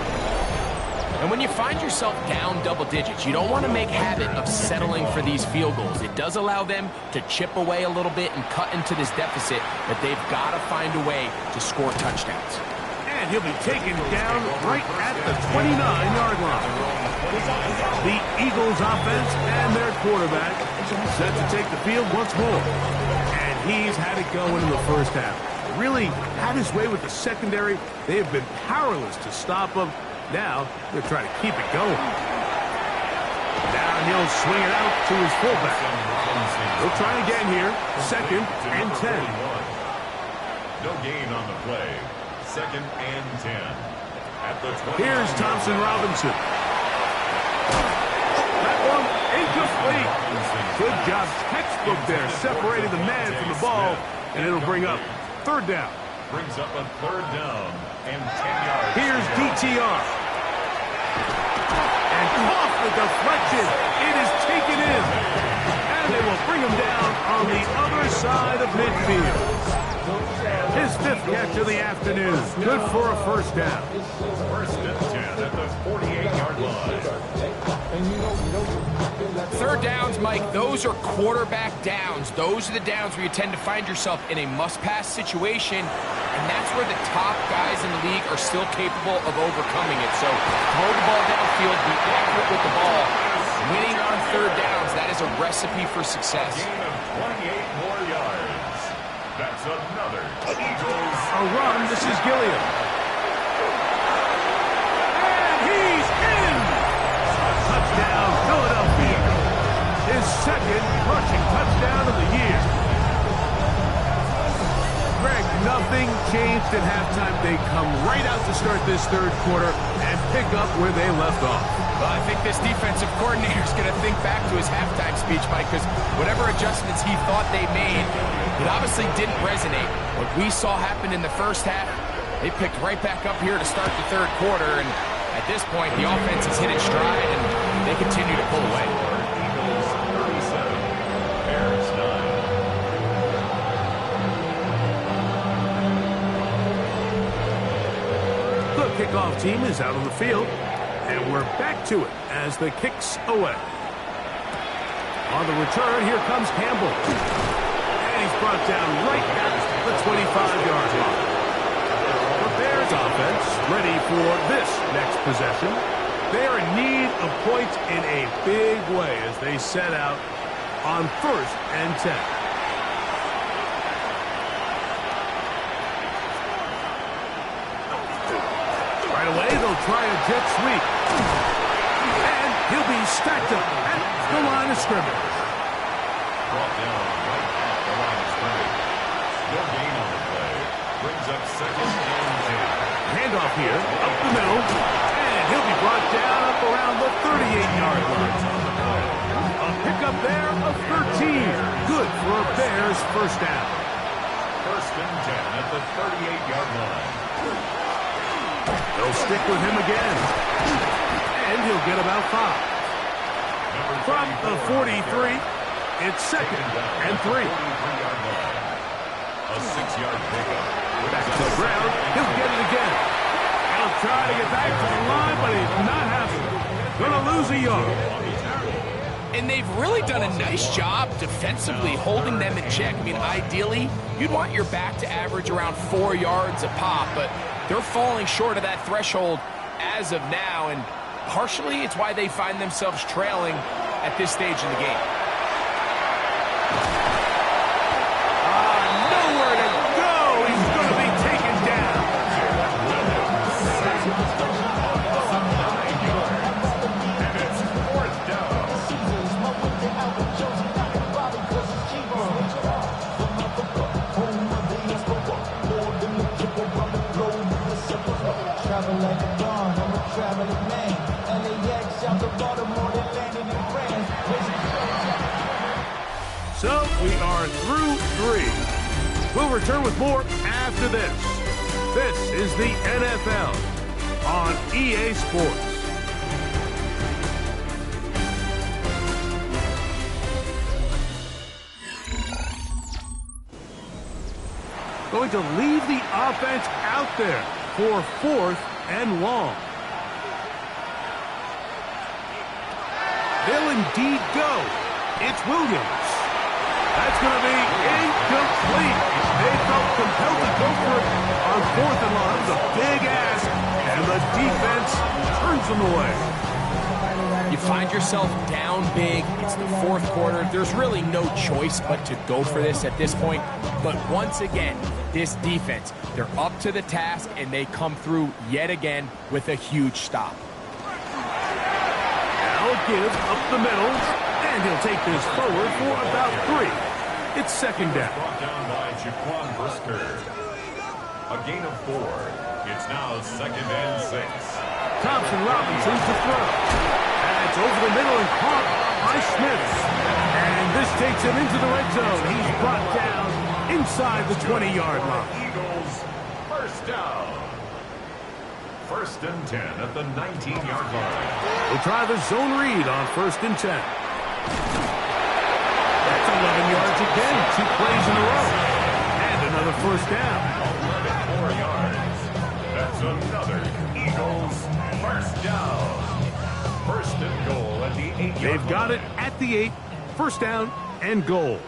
And when you find yourself down double digits, you don't want to make habit of settling for these field goals. It does allow them to chip away a little bit and cut into this deficit, but they've got to find a way to score touchdowns. And he'll be taken down right at the 29-yard line. The Eagles offense and their quarterback set to take the field once more. And he's had it going in the first half. Really had his way with the secondary. They have been powerless to stop him. Now, they're trying to keep it going. Now he'll swing it out to his fullback. He'll try again here. Second and 10. No gain on the play. Second and 10. at the 20. Here's Thompson Robinson. That one incomplete. Good job, textbook there, separating the man from the ball, and it'll bring up third down. Brings up a third down and 10 yards. Here's DTR. And off the deflection. It is taken in. And they will bring him down on the other side of midfield. His fifth catch of the afternoon. Good for a first down. First and 10 at the 48-yard line. Third downs, Mike, those are quarterback downs. Those are the downs where you tend to find yourself in a must-pass situation, and that's where the top guys in the league are still capable of overcoming it. So throw the ball downfield, be accurate with the ball. Winning on third downs, that is a recipe for success. A gain of 28 more yards. That's another Eagles. A run, this is Gilliam. And he's in! Touchdown, Philadelphia. His second rushing touchdown of the year. Greg, nothing changed at halftime. They come right out to start this third quarter and pick up where they left off. Well, I think this defensive coordinator is going to think back to his halftime speech, Mike, because whatever adjustments he thought they made, it obviously didn't resonate. What we saw happen in the first half, they picked right back up here to start the third quarter, and at this point, the offense has hit its stride, and they continue to pull away. Eagles 37, Bears 9. The kickoff team is out on the field, and we're back to it as the kicks away. On the return, here comes Campbell. And he's brought down right at the 25-yard line. The Bears offense ready for this next possession. They are in need of points in a big way as they set out on 1st and 10. Right away, they'll try a jet sweep. And he'll be stacked up at the line of scrimmage. Brought down right at the line of scrimmage. No gain on the play. Brings up second and 10. Handoff here, up the middle. And he'll be brought down up around the 38-yard line. A pickup there of 13. Good for a Bears first down. First and 10 at the 38-yard line. They'll stick with him again. And he'll get about 5. From the 43, it's second and 3. A 6-yard pickup. Back to the ground. He'll get it again. He'll try to get back to the line, but he's not happening. Gonna lose a yard. And they've really done a nice job defensively holding them in check. I mean, ideally, you'd want your back to average around 4 yards a pop, but they're falling short of that threshold as of now, and partially it's why they find themselves trailing at this stage in the game. Nowhere to go. He's going to be taken down. And it's 4th down. Travel like a dawn, I'm a traveling man. LAX out to Baltimore, they landed in France. So we are through 3. We'll return with more after this. This is the NFL on EA Sports. Going to leave the offense out there for 4th and long. They'll indeed go. It's Williams. That's going to be incomplete. They felt compelled to go for it on 4th and long. It was a big ask, and the defense turns them away. You find yourself down big. It's the 4th quarter. There's really no choice but to go for this at this point. But once again, this defense, they're up to the task, and they come through yet again with a huge stop. Now a give up the middle, and he'll take this forward for about 3. It's second down. Brought down by Jaquan Brisker. A gain of 4. It's now 2nd and 6. Thompson Robinson to throw. And it's over the middle and caught by Smith. And this takes him into the red zone. He's brought down inside the 20-yard line. Eagles, first down. 1st and 10 at the 19-yard line. We'll try the zone read on 1st and 10. That's 11 yards again. 2 plays in a row. And another first down. 4 yards. That's another Eagles first down. 1st and goal at the 8-yard line. They've got it at the 8. First down and goal.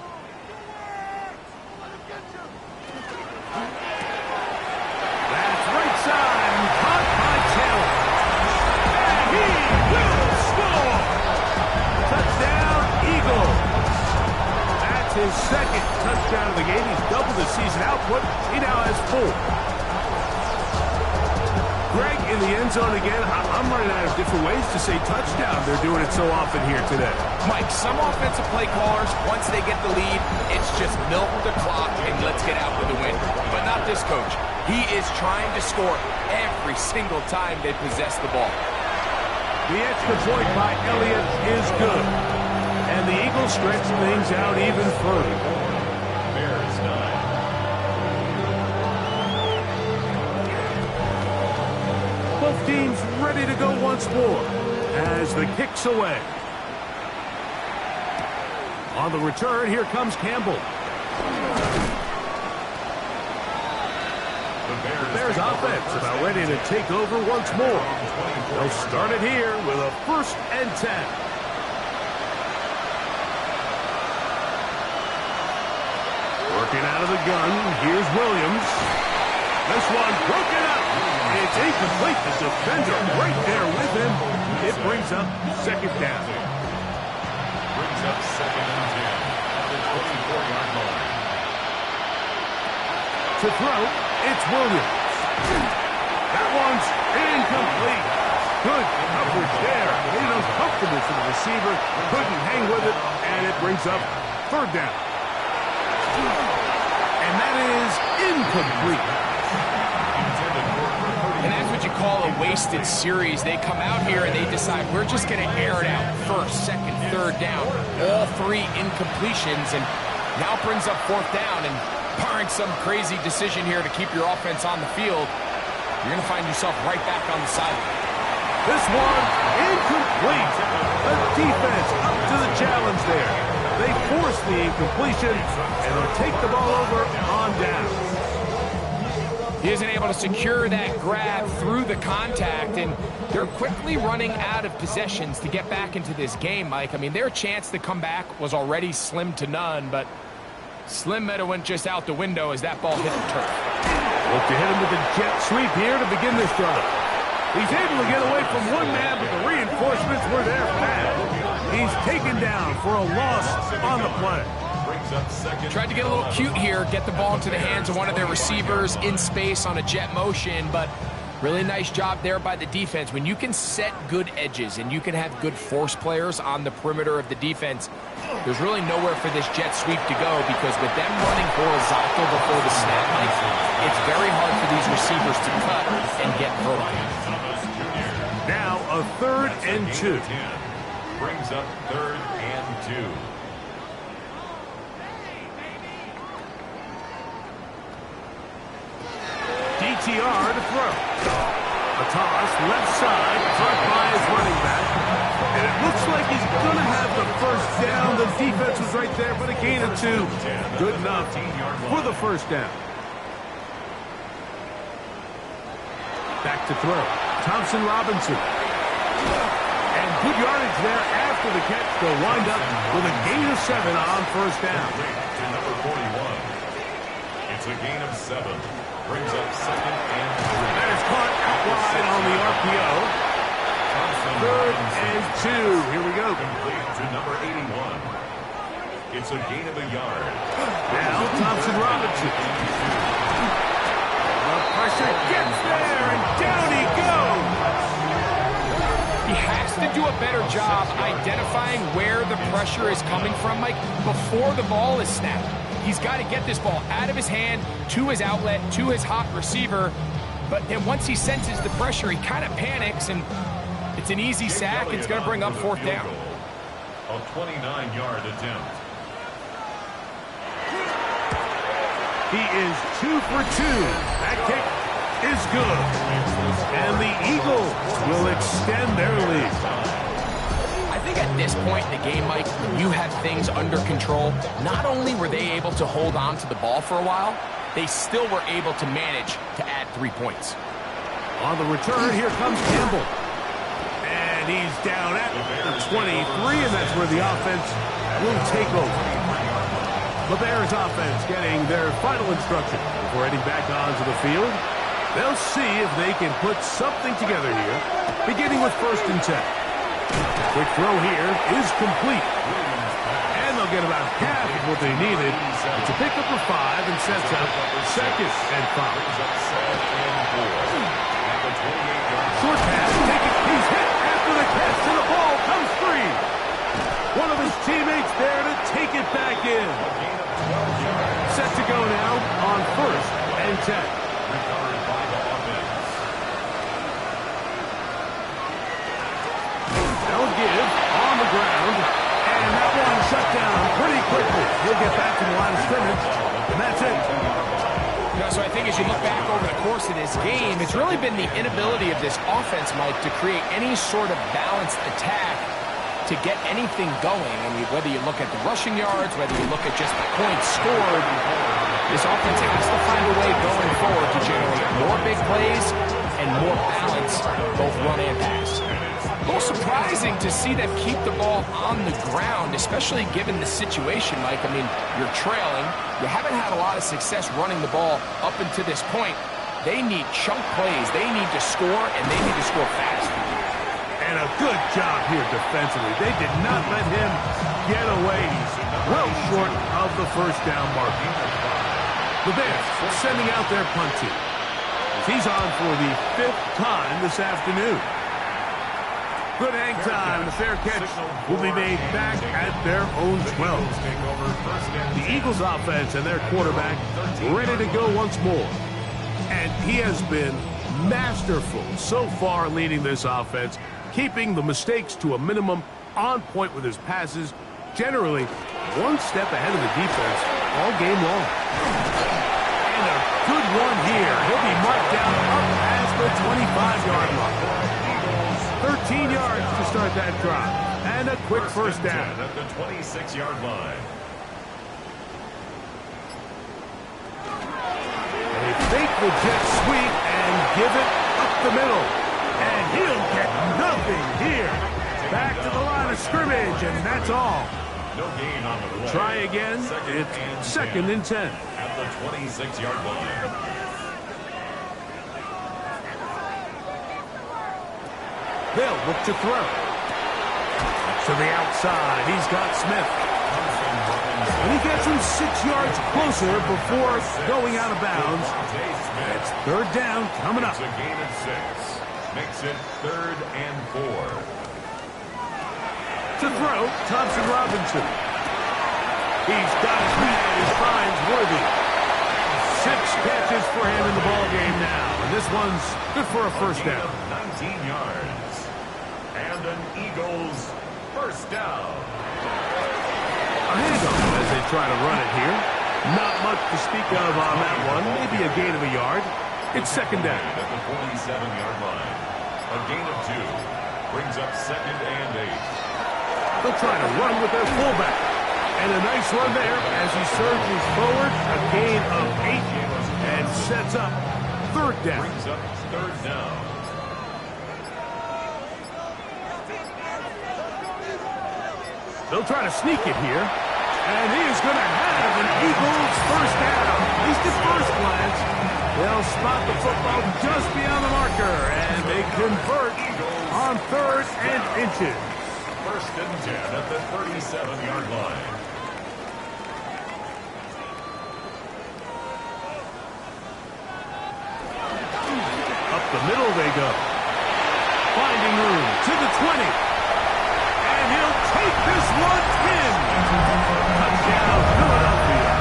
That's right side. Caught by Taylor. And he will score. Touchdown, Eagles. That's his 2nd touchdown of the game. He's doubled his season output. He now has 4. Greg in the end zone again. I'm running out of different ways to say touchdown. They're doing it so often here today. Mike, some offensive play callers, once they get the lead, it's just milk the clock and let's get out with the win. But not this coach. He is trying to score every single time they possess the ball. The extra point by Elliott is good. And the Eagles stretch things out even further. Bears 9. Both teams ready to go once more as the kick's away. On the return, here comes Campbell. The Bears offense about ready to take over once more. They'll start it here with a 1st and 10. Working out of the gun, here's Williams. This one broken up. It's incomplete. The defender right there with him. It brings up 2nd down. Brings up 2nd and 10 at the 24-yard line. To throw, it's Williams. That one's incomplete. Good coverage there. Made it uncomfortable for the receiver. Couldn't hang with it, and it brings up 3rd down. And that is incomplete. And that's what you call a wasted series. They come out here and they decide we're just going to air it out. 1st, 2nd, 3rd down. All 3 incompletions, and now brings up 4th down. And barring some crazy decision here to keep your offense on the field, you're going to find yourself right back on the sideline. This one incomplete. The defense up to the challenge there. They force the incompletion, and they'll take the ball over on down. He isn't able to secure that grab through the contact, and they're quickly running out of possessions to get back into this game, Mike. I mean, their chance to come back was already slim to none, but slim might have went just out the window as that ball hit the turf. Look to hit him with a jet sweep here to begin this drive. He's able to get away from one man, but the reinforcements were there fast. He's taken down for a loss on the play. Tried to get a little cute here, get the ball into the hands of one of their receivers in space on a jet motion, but really nice job there by the defense. When you can set good edges and you can have good force players on the perimeter of the defense, there's really nowhere for this jet sweep to go, because with them running horizontal before the snap, Mike, it's very hard for these receivers to cut and get vertical. Now a 3rd and 2. Brings up 3rd and 2. DTR to throw. A toss, left side, caught by his running back. And it looks like he's going to have the 1st down. The defense was right there, but a gain of 2. Good enough for the 1st down. Back to throw. Thompson Robinson. And good yardage there after the catch. They'll wind up with a gain of 7 on 1st down. To number 41. It's a gain of 7. Brings up 2nd and 3. That is caught out wide on the RPO. 3rd and 2. Here we go. Complete to number 81. It's a gain of a yard. Now Thompson Robinson. The pressure gets there, and down he goes. He has to do a better job identifying where the pressure is coming from, Mike, before the ball is snapped. He's got to get this ball out of his hand, to his outlet, to his hot receiver. But then once he senses the pressure, he kind of panics, and it's an easy sack. It's going to bring up fourth down. A 29-yard attempt. He is 2 for 2. That kick is good. And the Eagles will extend their lead. I think at this point in the game, Mike, when you have things under control, not only were they able to hold on to the ball for a while, they still were able to manage to add 3 points. On the return, here comes Campbell. And he's down at the 23, and that's where the offense will take over. The Bears offense getting their final instruction before heading back onto the field. They'll see if they can put something together here, beginning with 1st and 10. Quick throw here is complete. And they'll get about half of what they needed. It's a pickup for 5 and sets up 2nd and 5. Short pass, take it, he's hit after the catch, and the ball comes free. One of his teammates there to take it back in. Set to go now on 1st and 10. Recovered by the offense. They'll give on the ground, and that one shut down pretty quickly. He'll get back to the line of scrimmage, and that's it. So I think as you look back over the course of this game, it's really been the inability of this offense, Mike, to create any sort of balanced attack to get anything going. I mean, whether you look at the rushing yards, whether you look at just the points scored, this offense has to find a way going forward to generate more big plays and more balance, both run and pass. A little surprising to see them keep the ball on the ground, especially given the situation, Mike. I mean, you're trailing. You haven't had a lot of success running the ball up until this point. They need chunk plays. They need to score, and they need to score fast. And a good job here defensively. They did not let him get away. He's well short of the 1st down marker. The Bears sending out their punt team. He's on for the 5th time this afternoon. Good hang time. The fair catch will be made back at their own 12. The Eagles offense and their quarterback ready to go once more. And he has been masterful so far leading this offense, keeping the mistakes to a minimum, on point with his passes, generally one step ahead of the defense all game long. And a good one here. He'll be marked down up past the 25-yard line. 13 yards to start that drive. And a quick 1st down. At the 26-yard line. They fake the jet sweep and give it up the middle. And he'll get nothing here. Back to the line of scrimmage, and that's all. No gain on the play. Try again. It's 2nd and 10. At the 26-yard line. They'll look to throw. To the outside, he's got Smith. And he gets him 6 yards closer before going out of bounds. It's 3rd down coming up. It's a gain of 6. Makes it 3rd and 4. To throw, Thompson Robinson. He's got his man. He finds Worthy. 6 catches for him in the ballgame now. And this one's good for a 1st down. 19 yards. And an Eagles 1st down. A handoff as they try to run it here. Not much to speak of on that one. Maybe a gain of a yard. It's 2nd down. At the 47-yard line. A gain of 2. Brings up 2nd and 8. They'll try to run with their fullback. And a nice run there as he surges forward. A gain of 8 and sets up 3rd down. Brings up 3rd down. They'll try to sneak it here. And he is going to have an Eagles 1st down. At least at first glance. They'll spot the football just beyond the marker. And they convert on 3rd and inches. 1st and 10 at the 37-yard line. Up the middle they go. Finding room to the 20. And he'll take this one in. Touchdown, Philadelphia.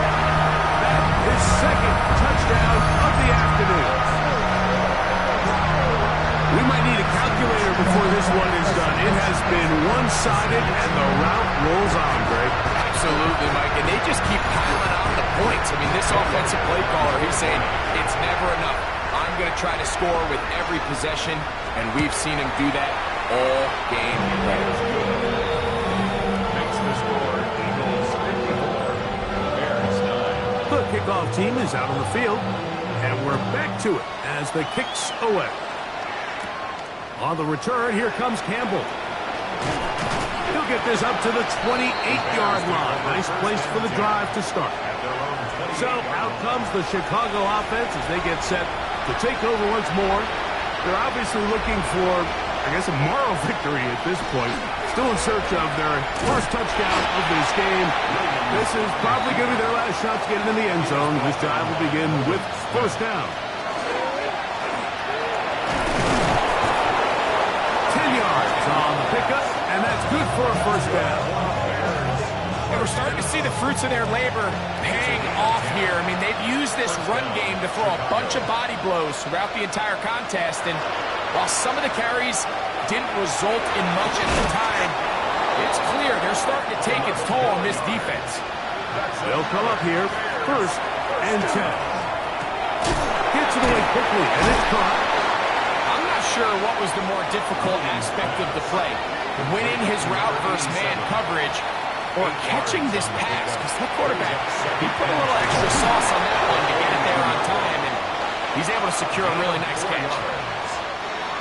inside it, and the route rolls on, Greg. Absolutely, Mike, and they just keep piling on the points. I mean, this offensive play caller, he's saying it's never enough. I'm going to try to score with every possession, and we've seen him do that all game long. Makes the score Eagles 54, Bears 9. The kickoff team is out on the field, and we're back to it as the kicks away. On the return, here comes Campbell. He'll get this up to the 28-yard line. Nice place for the drive to start. So out comes the Chicago offense as they get set to take over once more. They're obviously looking for, I guess, a moral victory at this point. Still in search of their first touchdown of this game. This is probably going to be their last shot to get it in the end zone. This drive will begin with first down. 10 yards on the pickup, and that's good for a first down. And we're starting to see the fruits of their labor paying off here. I mean, they've used this run game to throw a bunch of body blows throughout the entire contest. And while some of the carries didn't result in much at the time, it's clear they're starting to take its toll on this defense. They'll come up here, first and 10. Gets it away quickly, and it's caught. I'm not sure what was the more difficult aspect of the play. Winning his route versus man coverage, or catching this pass, because that quarterback, he put a little extra sauce on that one to get it there on time, and he's able to secure a really nice catch.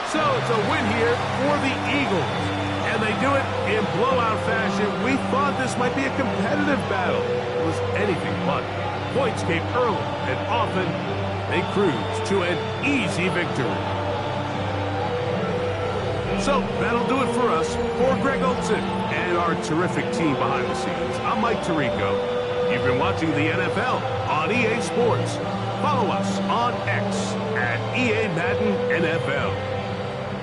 So it's a win here for the Eagles, and they do it in blowout fashion. We thought this might be a competitive battle. It was anything but. Points came early, and often they cruised to an easy victory. So that'll do it for us. For Greg Olson and our terrific team behind the scenes, I'm Mike Tirico. You've been watching the NFL on EA Sports. Follow us on X at EA Madden NFL.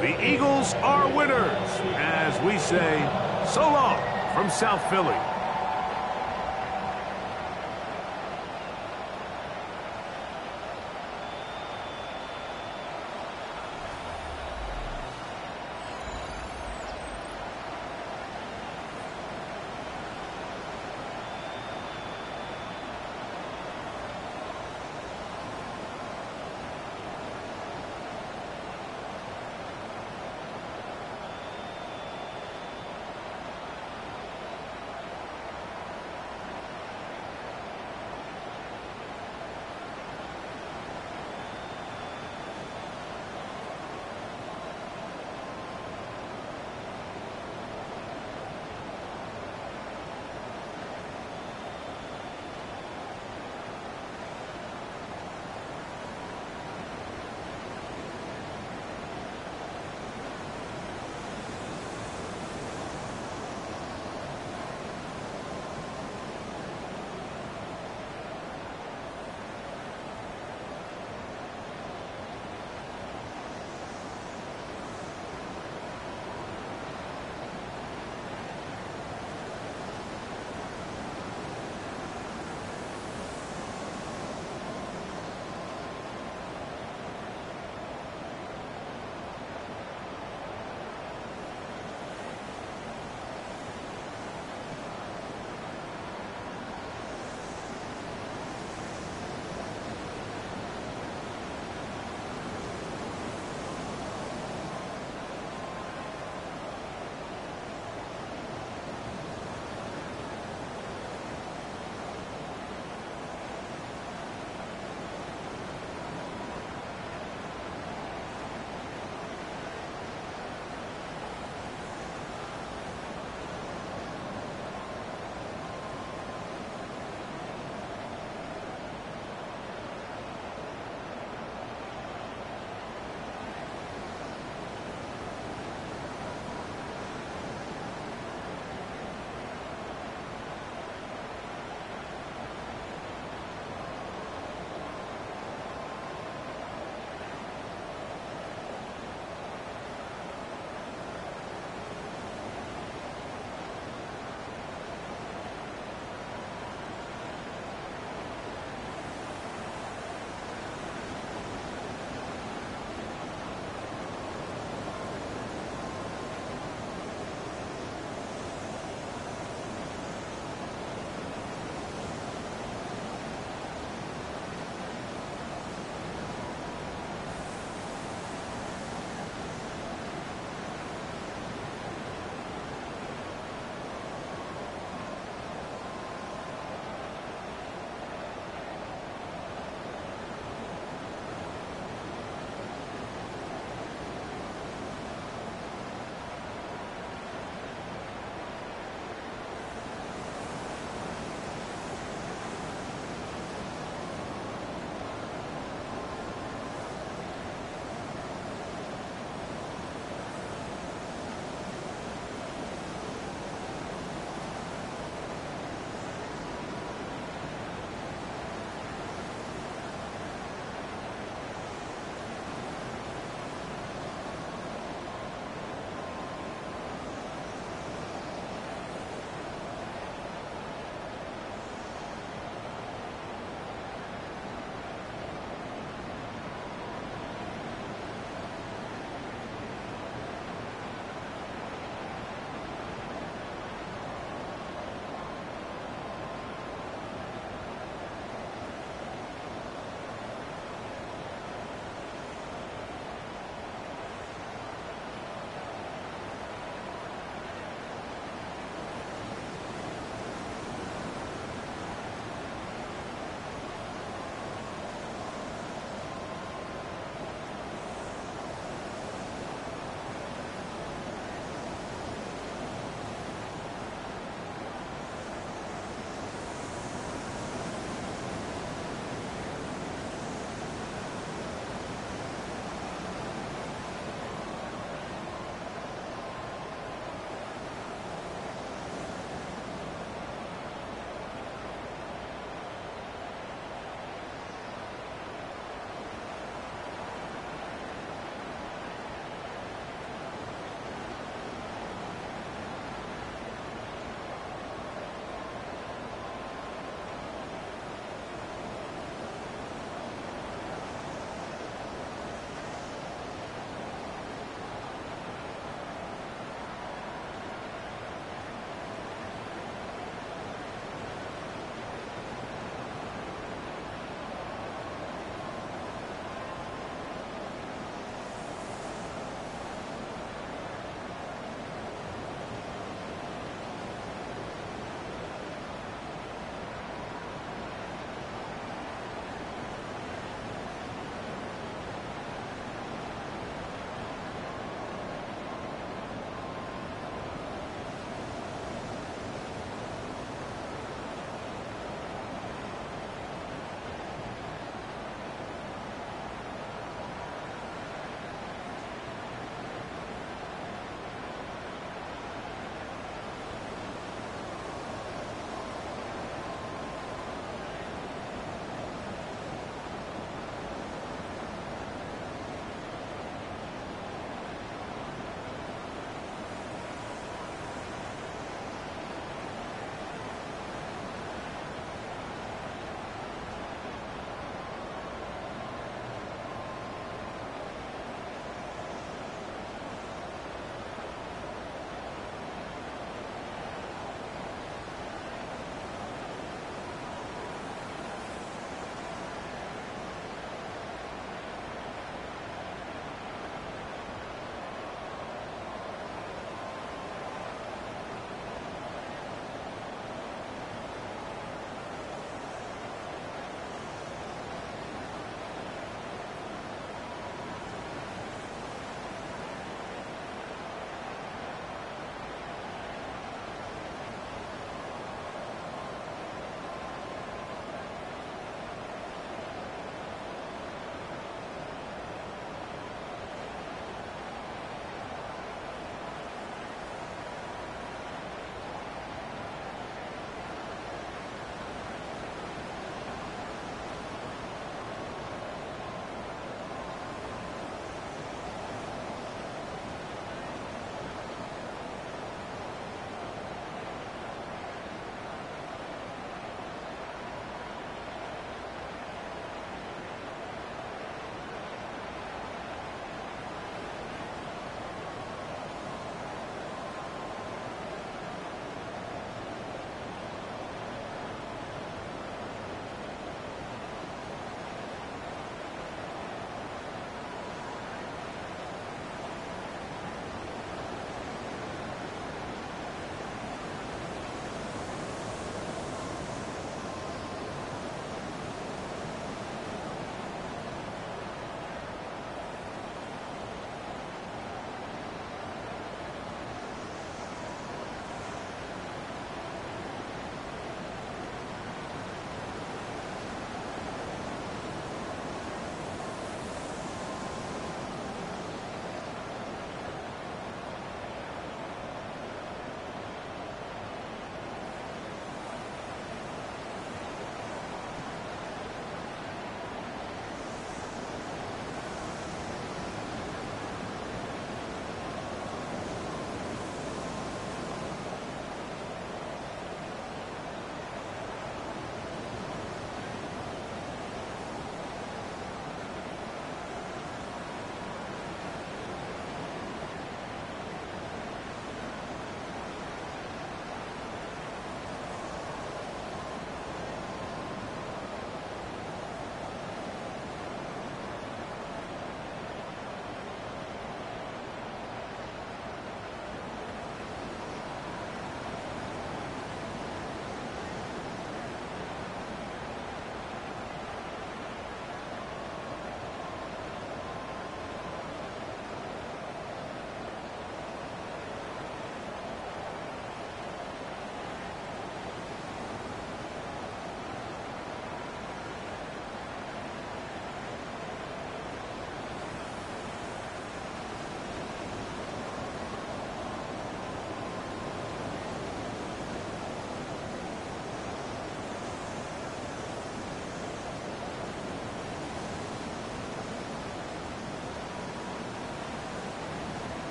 The Eagles are winners, as we say, so long from South Philly.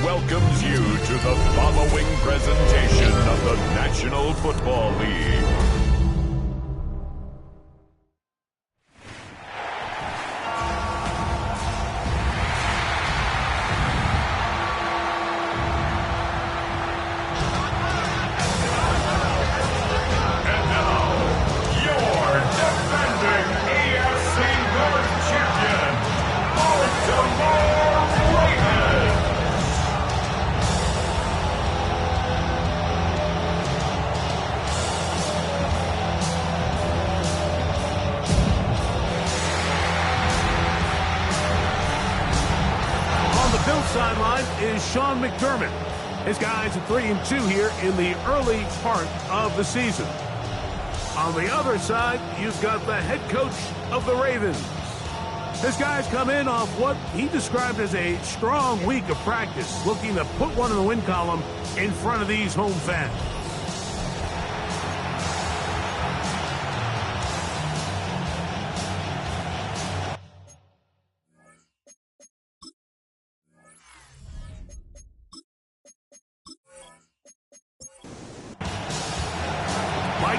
Welcomes you to the following presentation of the National Football League. And now, your defending AFC North champion, Baltimore Ravens. Bills sideline is Sean McDermott. His guys are 3-2 here in the early part of the season. On the other side, you've got the head coach of the Ravens. His guys come in off what he described as a strong week of practice, looking to put one in the win column in front of these home fans.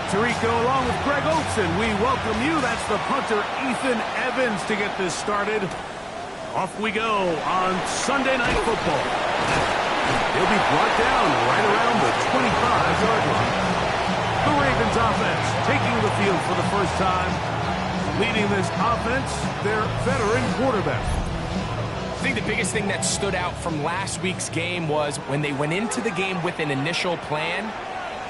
Tirico along with Greg Olsen. We welcome you. That's the punter, Ethan Evans, to get this started. Off we go on Sunday Night Football. He'll be brought down right around the 25-yard line. The Ravens offense taking the field for the first time. Leading this offense, their veteran quarterback. I think the biggest thing that stood out from last week's game was when they went into the game with an initial plan,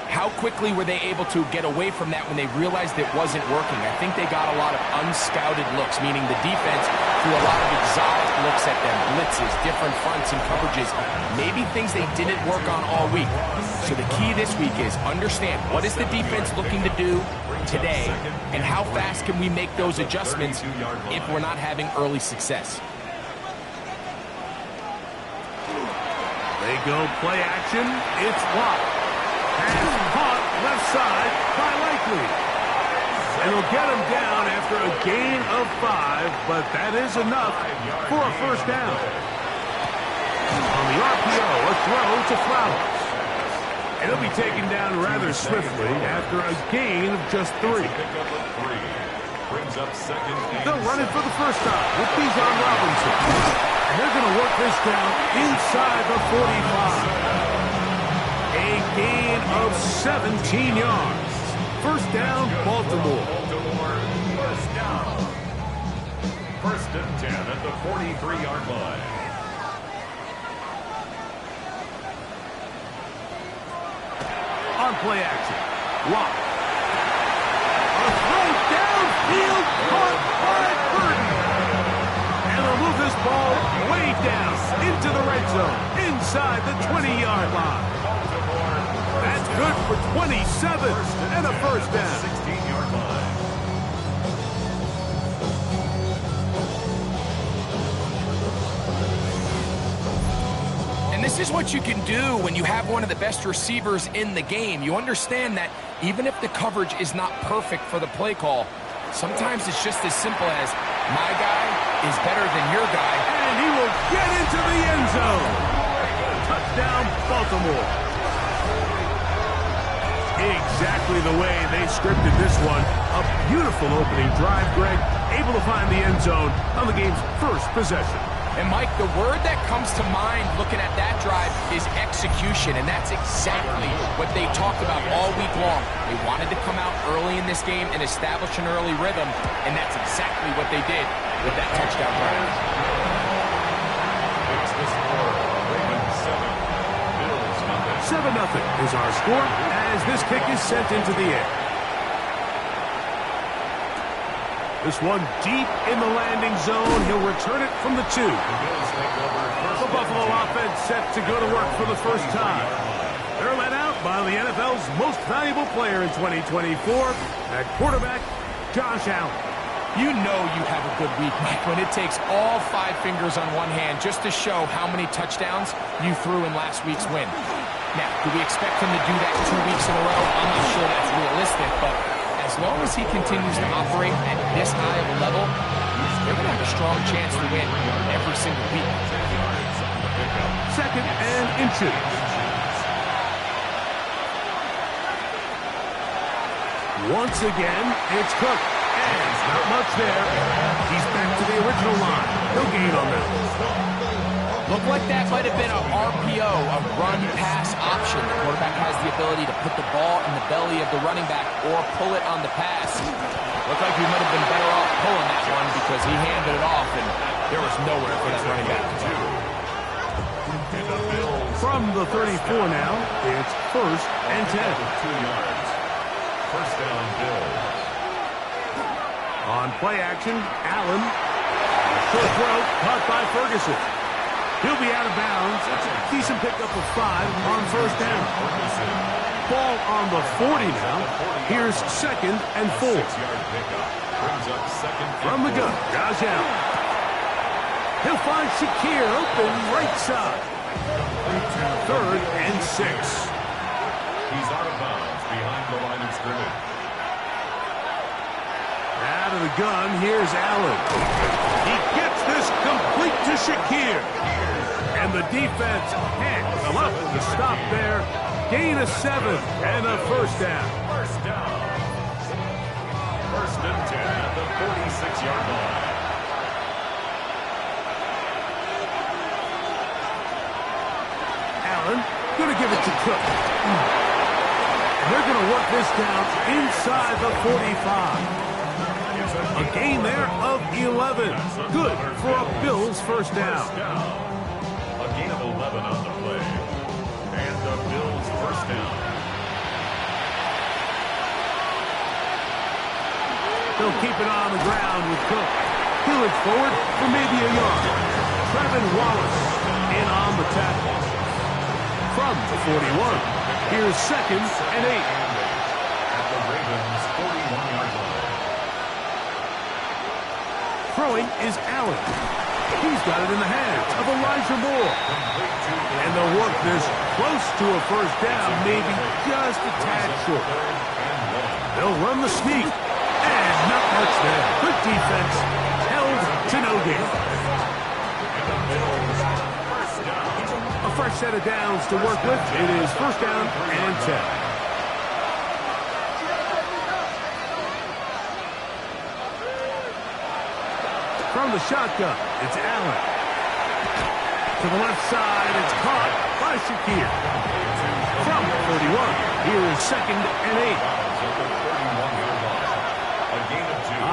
how quickly were they able to get away from that when they realized it wasn't working? I think they got a lot of unscouted looks, meaning the defense threw a lot of exotic looks at them, blitzes, different fronts and coverages, maybe things they didn't work on all week. So the key this week is understand what is the defense looking to do today, and how fast can we make those adjustments if we're not having early success. They go play action. It's blocked. Pass caught left side by Likely. And he'll get him down after a gain of 5, but that is enough for a first down. On the RPO, a throw to Flowers. And he'll be taken down rather swiftly after a gain of just 3. They'll run it for the first time with Bijan Robinson. And they're going to work this down inside the 45. A gain of 17 yards. First down, Baltimore. First down. First and 10 at the 43-yard line. On play action. Lock. A throw downfield caught by Burton. And they'll move this ball way down into the red zone inside the 20-yard line. That's good for 27 and a first down. 16-yard line. And this is what you can do when you have one of the best receivers in the game. You understand that even if the coverage is not perfect for the play call, sometimes it's just as simple as my guy is better than your guy. And he will get into the end zone. Touchdown, Baltimore. Exactly the way they scripted this one. A beautiful opening drive, Greg. Able to find the end zone on the game's first possession. And, Mike, the word that comes to mind looking at that drive is execution, and that's exactly what they talked about all week long. They wanted to come out early in this game and establish an early rhythm, and that's exactly what they did with that touchdown drive. It's the score. Ravens 7, Bills nothing. 7-0 is our score as this kick is sent into the air. This one deep in the landing zone. He'll return it from the 2. The Buffalo offense set to go to work for the first time. They're led out by the NFL's most valuable player in 2024, at quarterback, Josh Allen. You know you have a good week, Mike, when it takes all 5 fingers on one hand just to show how many touchdowns you threw in last week's win. Now, do we expect him to do that 2 weeks in a row? I'm not sure that's realistic, but as long as he continues to operate at this high of a level, they're going to have a strong chance to win every single week. 2nd and inches. Once again, it's Cook. And not much there. He's back to the original line. No gain on that. Looked like that might have been a RPO, a run-pass option. The quarterback has the ability to put the ball in the belly of the running back or pull it on the pass. Looked like he might have been better off pulling that one because he handed it off, and there was nowhere for that running back to go. From the 34 now, it's 1st and 10. 2 yards. First down, Bills. On play action, Allen. Short throw, caught by Ferguson. He'll be out of bounds. That's a decent pickup of 5 on first down. Ball on the 40 now. Here's 2nd and 4. 6-yard pickup. Brings up 2nd. From the gun, Josh Allen. He'll find Shakir open right side. 3rd and 6. He's out of bounds behind the line of scrimmage. Out of the gun, here's Allen. He gets this complete to Shakir. And the defense can't come up to stop there. Gain of 7 and a first down. First down. 1st and 10 at the 46-yard line. Allen going to give it to Cook. And they're going to work this down inside the 45. A gain there of 11. Good for a Bills first down. A gain of 11 on the play. And the Bills first down. They'll keep it on the ground with Cook. He'll it forward for maybe a yard. Trevin Wallace in on the tackle. From the 41, here's 2nd and 8. At the Ravens' 41-yard line. Throwing is Allen. He's got it in the hands of Elijah Moore. And they'll work this close to a first down, maybe just a tad short. They'll run the sneak. And not much there. Good defense. Held to no gain. A fresh set of downs to work with. It is first down and 10. From the shotgun, it's Allen. To the left side, it's caught by Shakir. From the 31, here is 2nd and 8.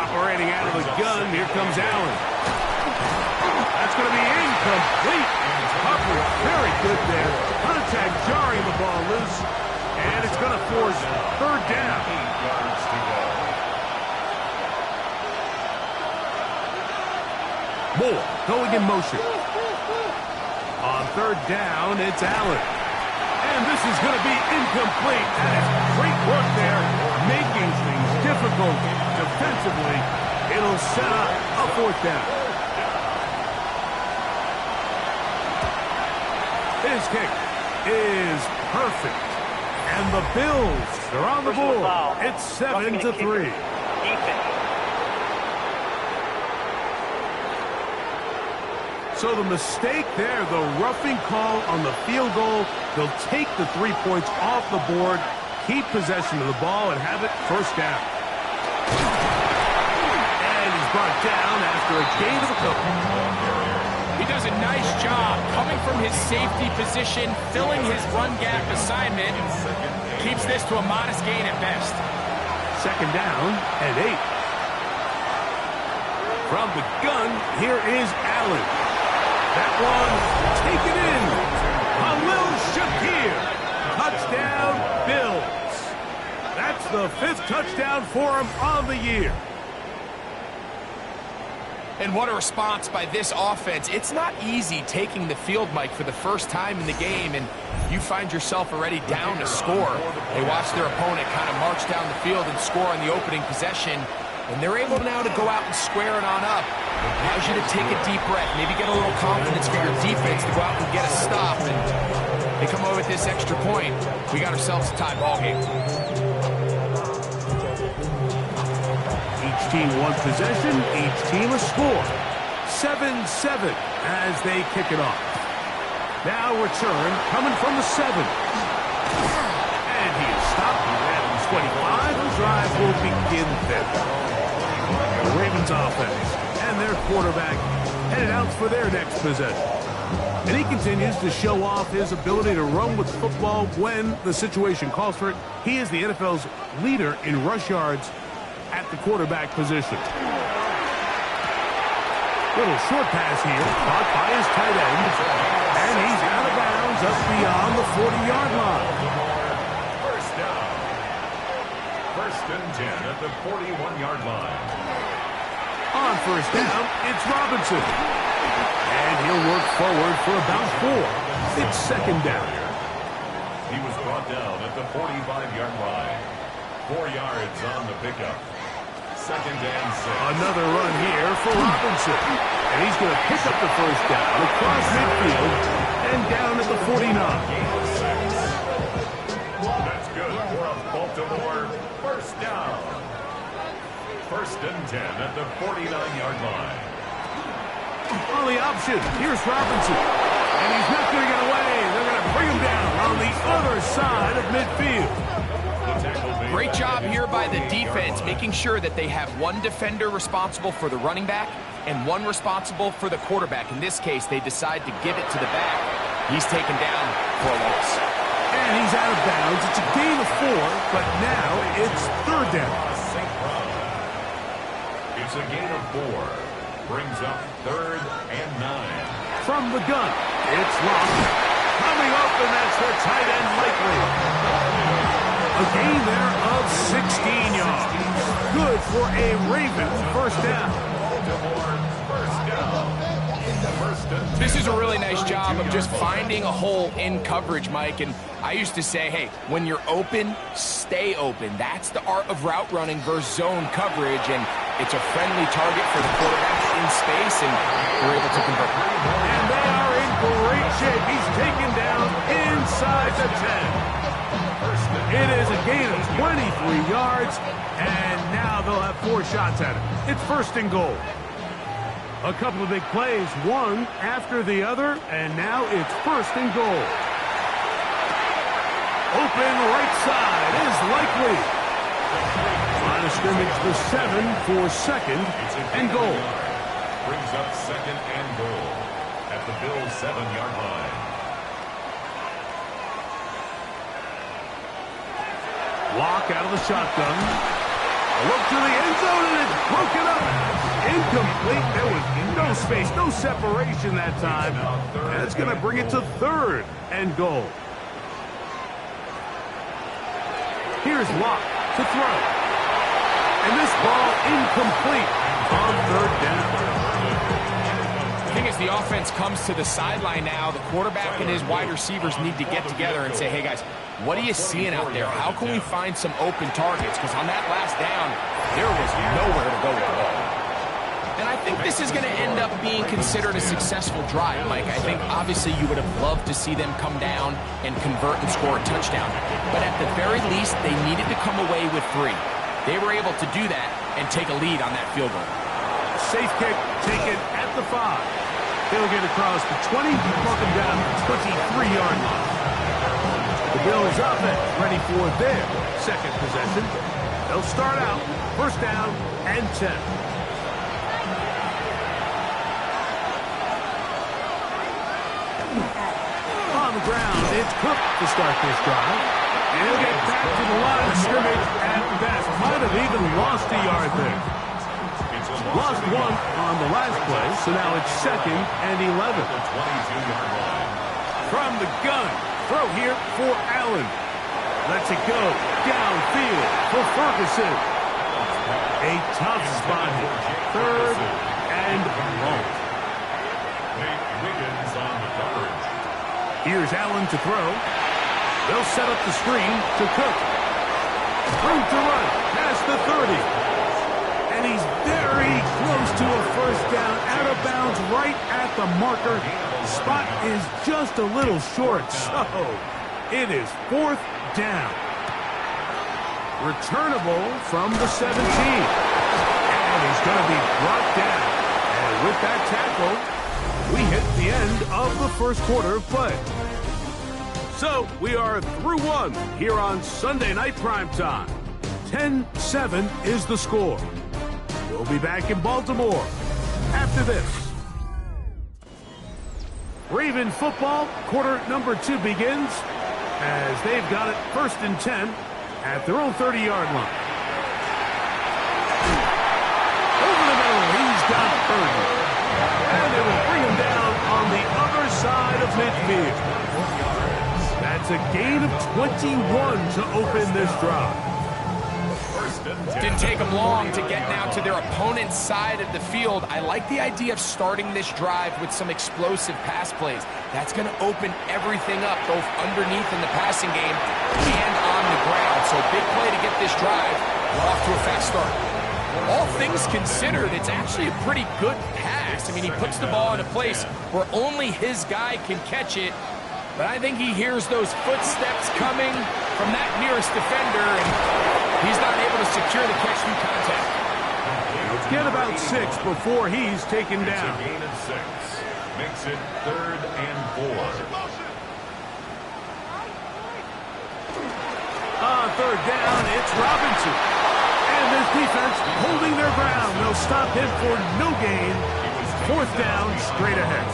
Operating out of the gun, here comes Allen. That's going to be incomplete. Coverage very good there. Contact jarring the ball loose. And it's going to force 3rd down. 8 yards to go. Moore going in motion. On 3rd down, it's Allen. And this is going to be incomplete. That is great work there, making things difficult defensively. It'll set up a 4th down. His kick is perfect. And the Bills are on the board. It's 7-3. So the mistake there, the roughing call on the field goal, they'll take the 3 points off the board, keep possession of the ball, and have it first down. And he's brought down after a gain of a couple. He does a nice job coming from his safety position, filling his run gap assignment. Keeps this to a modest gain at best. Second down and 8. From the gun, here is Allen. That one taken in. Khalil Shakir. Touchdown, Bills. That's the 5th touchdown for him on the year. And what a response by this offense. It's not easy taking the field, Mike, for the first time in the game, and you find yourself already down to score. They watch their opponent kind of march down the field and score on the opening possession, and they're able now to go out and square it on up. Allows you to take a deep breath, maybe get a little confidence for your defense to go out and get a stop, and they come away with this extra point. We got ourselves a tie ball game. Each team one possession, each team a score. 7-7 as they kick it off. Now return coming from the 7. And he is stopped at 25. The drive will begin then. The Ravens offense and their quarterback headed out for their next possession. And he continues to show off his ability to run with football when the situation calls for it. He is the NFL's leader in rush yards at the quarterback position. Little short pass here, caught by his tight end, and he's out of bounds up beyond the 40-yard line. First down. First and 10 at the 41-yard line. On first down, it's Robinson. And he'll work forward for about 4. It's second down. He was brought down at the 45-yard line. 4 yards on the pickup. Second and 6. Another run here for Robinson. And he's going to pick up the first down across midfield and down at the 49. That's good for a Baltimore first down. First and 10 at the 49-yard line. On the option, here's Robinson. And he's not going to get away. They're going to bring him down on the other side of midfield. Great job here by the defense, making sure that they have one defender responsible for the running back and one responsible for the quarterback. In this case, they decide to give it to the back. He's taken down for a loss. And he's out of bounds. It's a gain of 4, but now it's third down. It's a gain of 4. Brings up third and 9. From the gun, it's Lockett. Coming up, and that's the tight end Likely. A gain there of 16 yards. Good for a Ravens first down. This is a really nice job of just finding a hole in coverage, Mike. And I used to say, hey, when you're open, stay open. That's the art of route running versus zone coverage. And it's a friendly target for the quarterback in space, and we're able to convert. And they are in great shape. He's taken down inside the 10. It is a gain of 23 yards, and now they'll have 4 shots at it. It's first and goal. A couple of big plays, one after the other, and now it's first and goal. Open right side is Likely. Line of scrimmage the 7 for second and goal. Brings up second and goal at the Bills' 7-yard line. Lock out of the shotgun. A look to the end zone, and it's broken up. Incomplete. There was no space, no separation that time. And it's going to bring it to third and goal. Here's Locke to throw. And this ball incomplete on third down. The thing is, the offense comes to the sideline now. The quarterback and his wide receivers need to get together and say, hey, guys, what are you seeing out there? How can we find some open targets? Because on that last down, there was nowhere to go with the ball. And I think this is going to end up being considered a successful drive, Mike. I think, obviously, you would have loved to see them come down and convert and score a touchdown. But at the very least, they needed to come away with 3. They were able to do that and take a lead on that field goal. Safe kick taken at the 5. He'll get across the 20, mark him down the 23-yard line. The Bills offense ready for their second possession. They'll start out first down and 10. on the ground. It's Cook to start this drive. And he'll get back to the line of scrimmage at best. Might have even lost a yard there. Lost one on the last play, so now it's 2nd and 11. From the gun, throw here for Allen. Lets it go downfield for Ferguson. A tough spot here. 3rd and long. Here's Allen to throw. They'll set up the screen to Cook. Room to run past the 30. And he's very close to a first down. Out of bounds right at the marker. Spot is just a little short, so it is 4th down. Returnable from the 17. And he's going to be brought down. And with that tackle, we hit the end of the first quarter of play. So we are through 1 here on Sunday Night Primetime. 10-7 is the score. We'll be back in Baltimore after this. Raven football, quarter number 2 begins as they've got it 1st and 10 at their own 30-yard line. Over the middle, he's got Burton. And they will bring him down on the other side of midfield. That's a gain of 21 to open this drive. Didn't take them long to get now to their opponent's side of the field. I like the idea of starting this drive with some explosive pass plays. That's going to open everything up, both underneath in the passing game and on the ground. So big play to get this drive. We're off to a fast start. All things considered, it's actually a pretty good pass. I mean, he puts the ball in a place where only his guy can catch it. But I think he hears those footsteps coming from that nearest defender, and he's not able to secure the catch through contact. Let's get about 6 before he's taken down. Gain of 6 makes it 3rd and 4. On 3rd down, it's Robinson. And this defense holding their ground. They'll stop him for no gain. 4th down, straight ahead.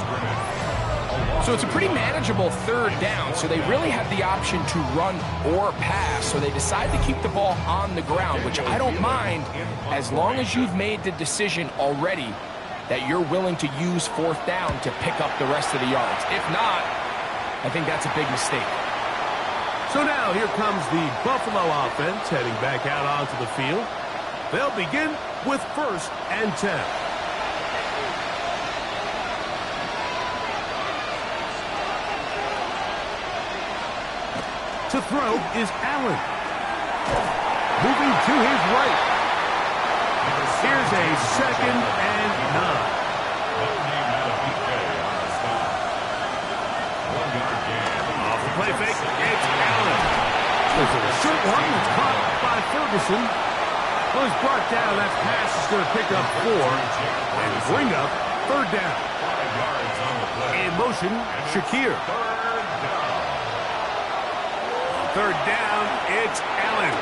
So it's a pretty manageable 3rd down, so they really have the option to run or pass. So they decide to keep the ball on the ground, which I don't mind as long as you've made the decision already that you're willing to use 4th down to pick up the rest of the yards. If not, I think that's a big mistake. So now here comes the Buffalo offense heading back out onto the field. They'll begin with 1st and 10. To throw is Allen. Moving to his right. Here's a 2nd and 9. Off the play fake, it's Allen. There's a short one that's caught by Ferguson. Well, he's brought down. That pass is going to pick up 4 and bring up 3rd down. In motion, Shakir. 3rd down, it's Allen.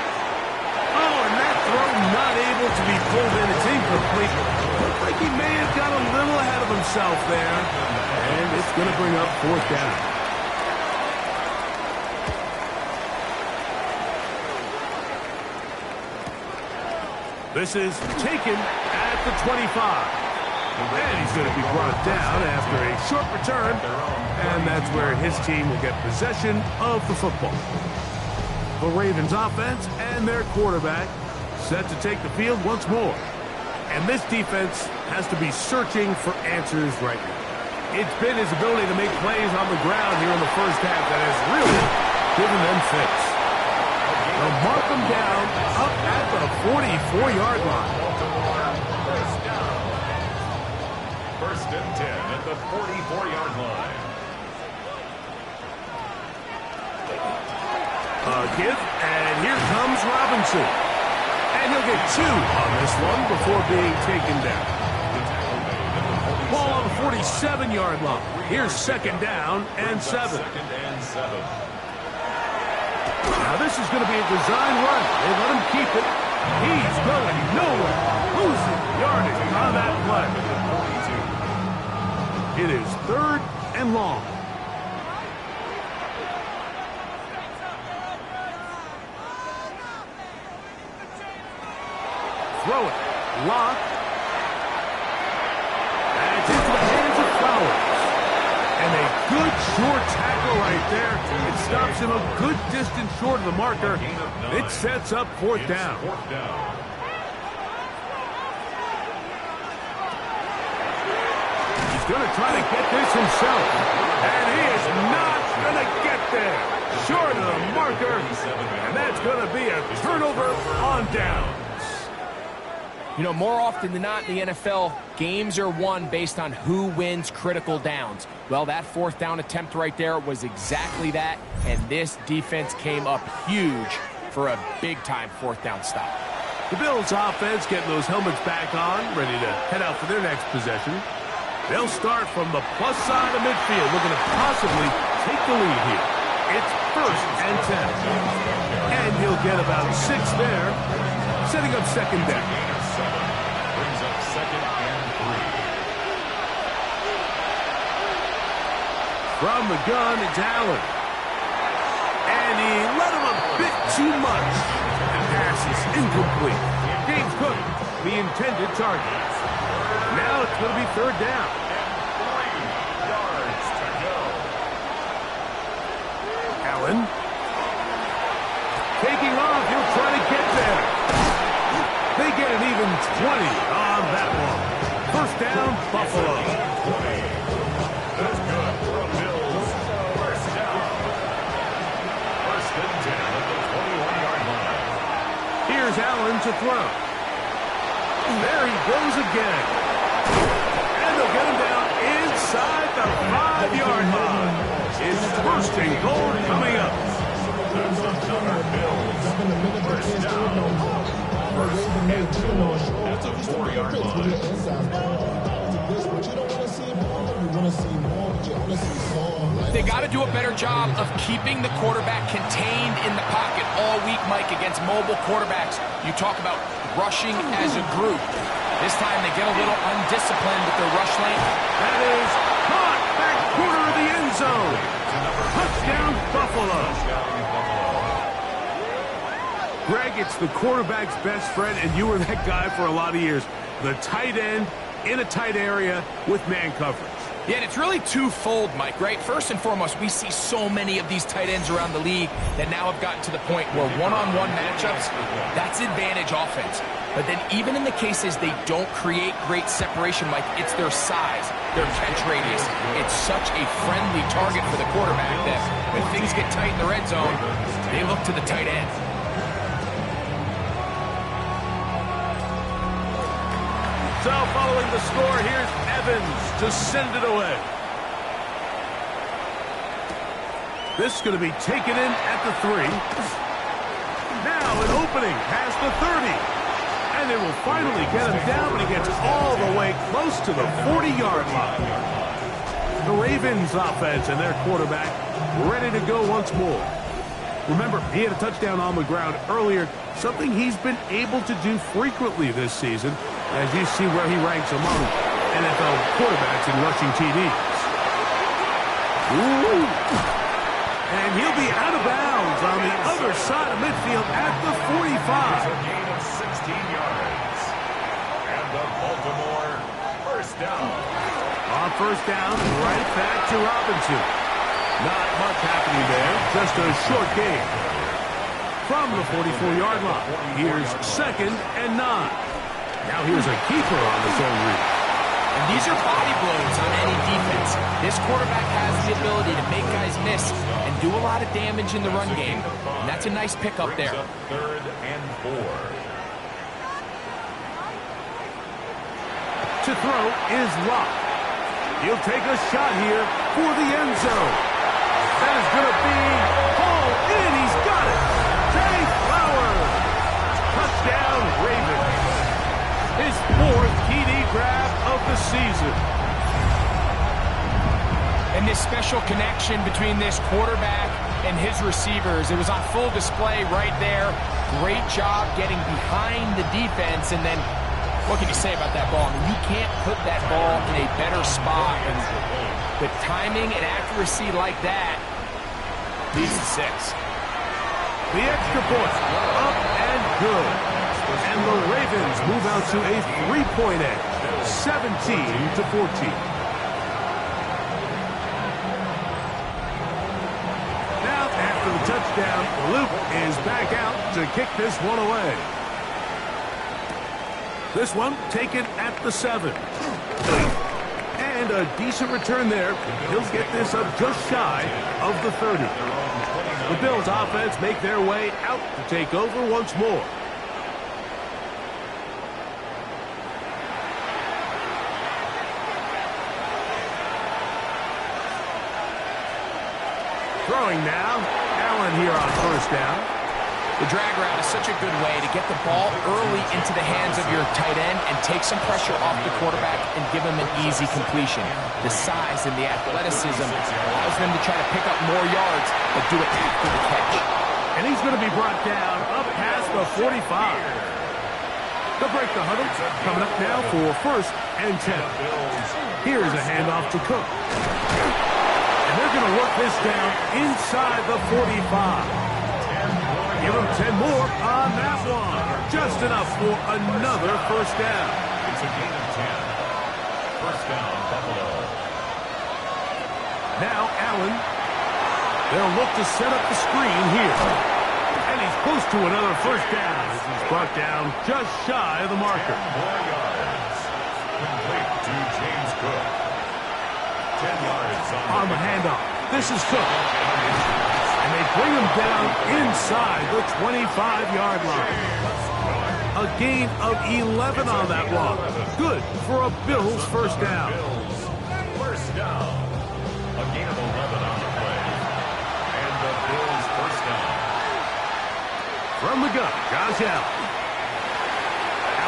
Oh, and that throw not able to be pulled in. It's incomplete. Looks like he may have got a little ahead of himself there. And it's going to bring up 4th down. This is taken at the 25. And he's going to be brought down after a short return. And that's where his team will get possession of the football. The Ravens offense and their quarterback set to take the field once more. And this defense has to be searching for answers right now. It's been his ability to make plays on the ground here in the first half that has really given them fits. They'll mark them down up at the 44-yard line. 1st and 10 at the 44-yard line. Give, and here comes Robinson. And he'll get 2 on this one before being taken down. Ball on the 47-yard line. Here's 2nd down and 7. Now this is going to be a design run. They let him keep it. He's going nowhere. Losing yardage on that play. It is 3rd and long. throw it. Lock. And it's into the hands of Flowers. And a good short tackle right there. It stops him a good distance short of the marker. It sets up fourth down. He's going to try to get this himself. And he is not going to get there. Short of the marker. And that's going to be a turnover on downs. You know, more often than not in the NFL, games are won based on who wins critical downs. Well, that fourth down attempt right there was exactly that, and this defense came up huge for a big-time fourth down stop. The Bills offense getting those helmets back on, ready to head out for their next possession. They'll start from the plus side of midfield, looking to possibly take the lead here. It's 1st and 10. And he'll get about 6 there, setting up second down. Brings up 2nd and 3. From the gun, it's Allen. And he let him a bit too much. The pass is incomplete. James Cook, the intended target. Now it's going to be 3rd down. And 3 yards to go. Allen. Taking off, he'll try to get there. They get an even 20 on that one. 1st down, Buffalo. That's good for a Bills. 1st down. 1st and 10 at the 21-yard line. Here's Allen to throw. There he goes again. And they'll get him down inside the 5-yard line. It's 1st and goal coming up. That's another Bills. 1st down. 1st and 2 at the 4-yard line. They got to do a better job of keeping the quarterback contained in the pocket all week, Mike, against mobile quarterbacks. You talk about rushing as a group. This time they get a little undisciplined with their rush lane. That is caught back corner of the end zone. Touchdown, Buffalo. Greg, it's the quarterback's best friend, and you were that guy for a lot of years. The tight end in a tight area with man coverage. Yeah, and it's really twofold, Mike, right? First and foremost, we see so many of these tight ends around the league that now have gotten to the point where one-on-one matchups, that's advantage offense. But then even in the cases they don't create great separation, Mike, it's their size, their catch radius. It's such a friendly target for the quarterback that when things get tight in the red zone, they look to the tight end. So following the score, here's Evans to send it away. This is going to be taken in at the 3. Now an opening past the 30. And they will finally get him down, but he gets all the way close to the 40-yard line. The Ravens offense and their quarterback ready to go once more. Remember, he had a touchdown on the ground earlier, something he's been able to do frequently this season, as you see where he ranks among NFL quarterbacks in rushing TDs. Ooh. And he'll be out of bounds on the other side of midfield at the 45. A gain of 16 yards. And the Baltimore 1st down. On 1st down, right back to Robinson. Not much happening there, just a short gain. From the 44-yard line, here's 2nd and 9. Now here's a keeper on the zone read. And these are body blows on any defense. This quarterback has the ability to make guys miss and do a lot of damage in the run game. And that's a nice pickup there. 3rd and 4. To throw is Locke. He'll take a shot here for the end zone. That is going to be hauled in. He's got it. Zay Flowers. Touchdown, Ravens. His 4th TD grab of the season. And this special connection between this quarterback and his receivers, it was on full display right there. Great job getting behind the defense, and then what can you say about that ball? I mean, you can't put that ball in a better spot. And with timing and accuracy like that, leads to 6. The extra point, up and good. And the Ravens move out to a 3-point edge, 17-14. Now, after the touchdown, Luke is back out to kick this one away. This one taken at the 7. And a decent return there. He'll get this up just shy of the 30. The Bills offense make their way out to take over once more. Throwing now. Allen here on first down. The drag route is such a good way to get the ball early into the hands of your tight end and take some pressure off the quarterback and give him an easy completion. The size and the athleticism allows them to try to pick up more yards, but do it after the catch. And he's going to be brought down up past the 45. They'll break the huddle. Coming up now for 1st and 10. Here's a handoff to Cook. And they're going to work this down inside the 45. Give him 10 more on that one. Just enough for another first down. It's a gain of 10. First down, Buffalo. Now Allen. They'll look to set up the screen here. And he's close to another first down as he's brought down just shy of the marker. 10 more yards. Complete to James Cook. 10 yards On the handoff. This is Cook. And they bring him down inside the 25-yard line. A gain of 11 on that one. Good for a Bills first down. First down. A gain of 11 on the play. And the Bills first down. From the gun, Josh Allen.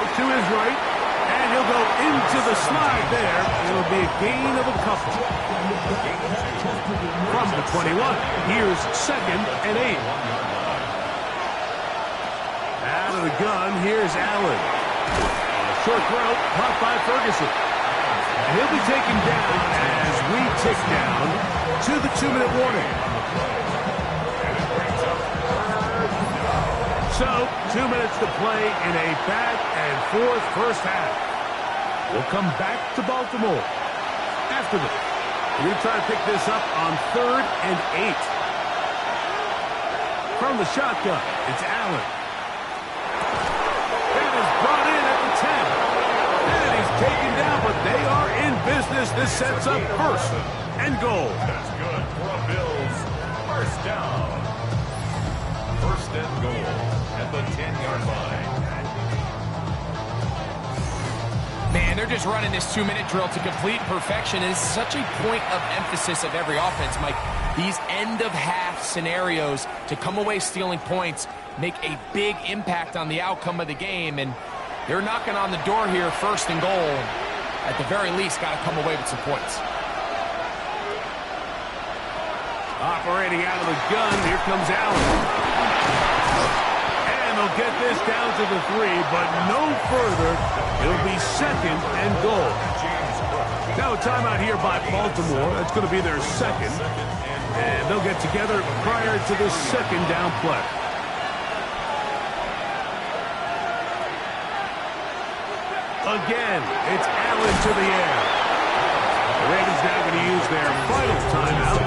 Out to his right. And he'll go into the slide there. It'll be a gain of a couple. From the 21, here's 2nd and 8. Out of the gun, here's Allen. Short throw, caught by Ferguson. And he'll be taken down as we tick down to the 2-minute warning. So, 2 minutes to play in a back-and-forth first half. We'll come back to Baltimore after this. We're going to try to pick this up on 3rd and 8. From the shotgun, it's Allen. That is brought in at the 10. And he's taken down, but they are in business. This sets up 1st and goal. That's good for a Bills first down. 1st and goal at the 10-yard line. Man, they're just running this 2-minute drill to complete perfection. It's such a point of emphasis of every offense, Mike. These end-of-half scenarios to come away stealing points make a big impact on the outcome of the game, and they're knocking on the door here, 1st and goal. At the very least, got to come away with some points. Operating out of the gun, here comes Allen. And they'll get this down to the 3, but no further. It'll be 2nd and goal. Now a timeout here by Baltimore. That's going to be their 2nd. And they'll get together prior to the 2nd down play. Again, it's Allen to the air. The Ravens now going to use their final timeout.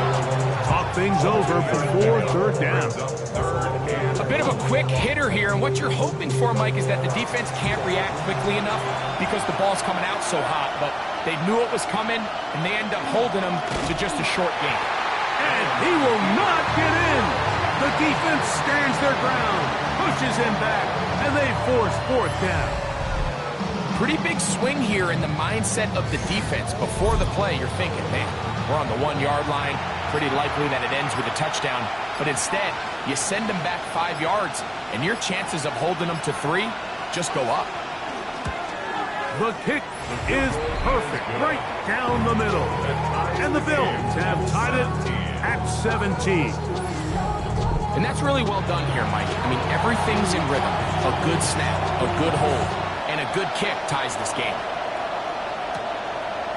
Talk things over before 3rd down. A bit of a quick hitter here, and what you're hoping for, Mike, is that the defense can't react quickly enough because the ball's coming out so hot, but they knew it was coming, and they end up holding them to just a short game. And he will not get in. The defense stands their ground, pushes him back, and they force 4th down. Pretty big swing here in the mindset of the defense. Before the play, you're thinking, man, we're on the 1-yard line. Pretty likely that it ends with a touchdown. But instead, you send them back 5 yards, and your chances of holding them to 3 just go up. The kick is perfect, right down the middle. And the Bills have tied it at 17. And that's really well done here, Mike. I mean, everything's in rhythm. A good snap, a good hold, and a good kick ties this game.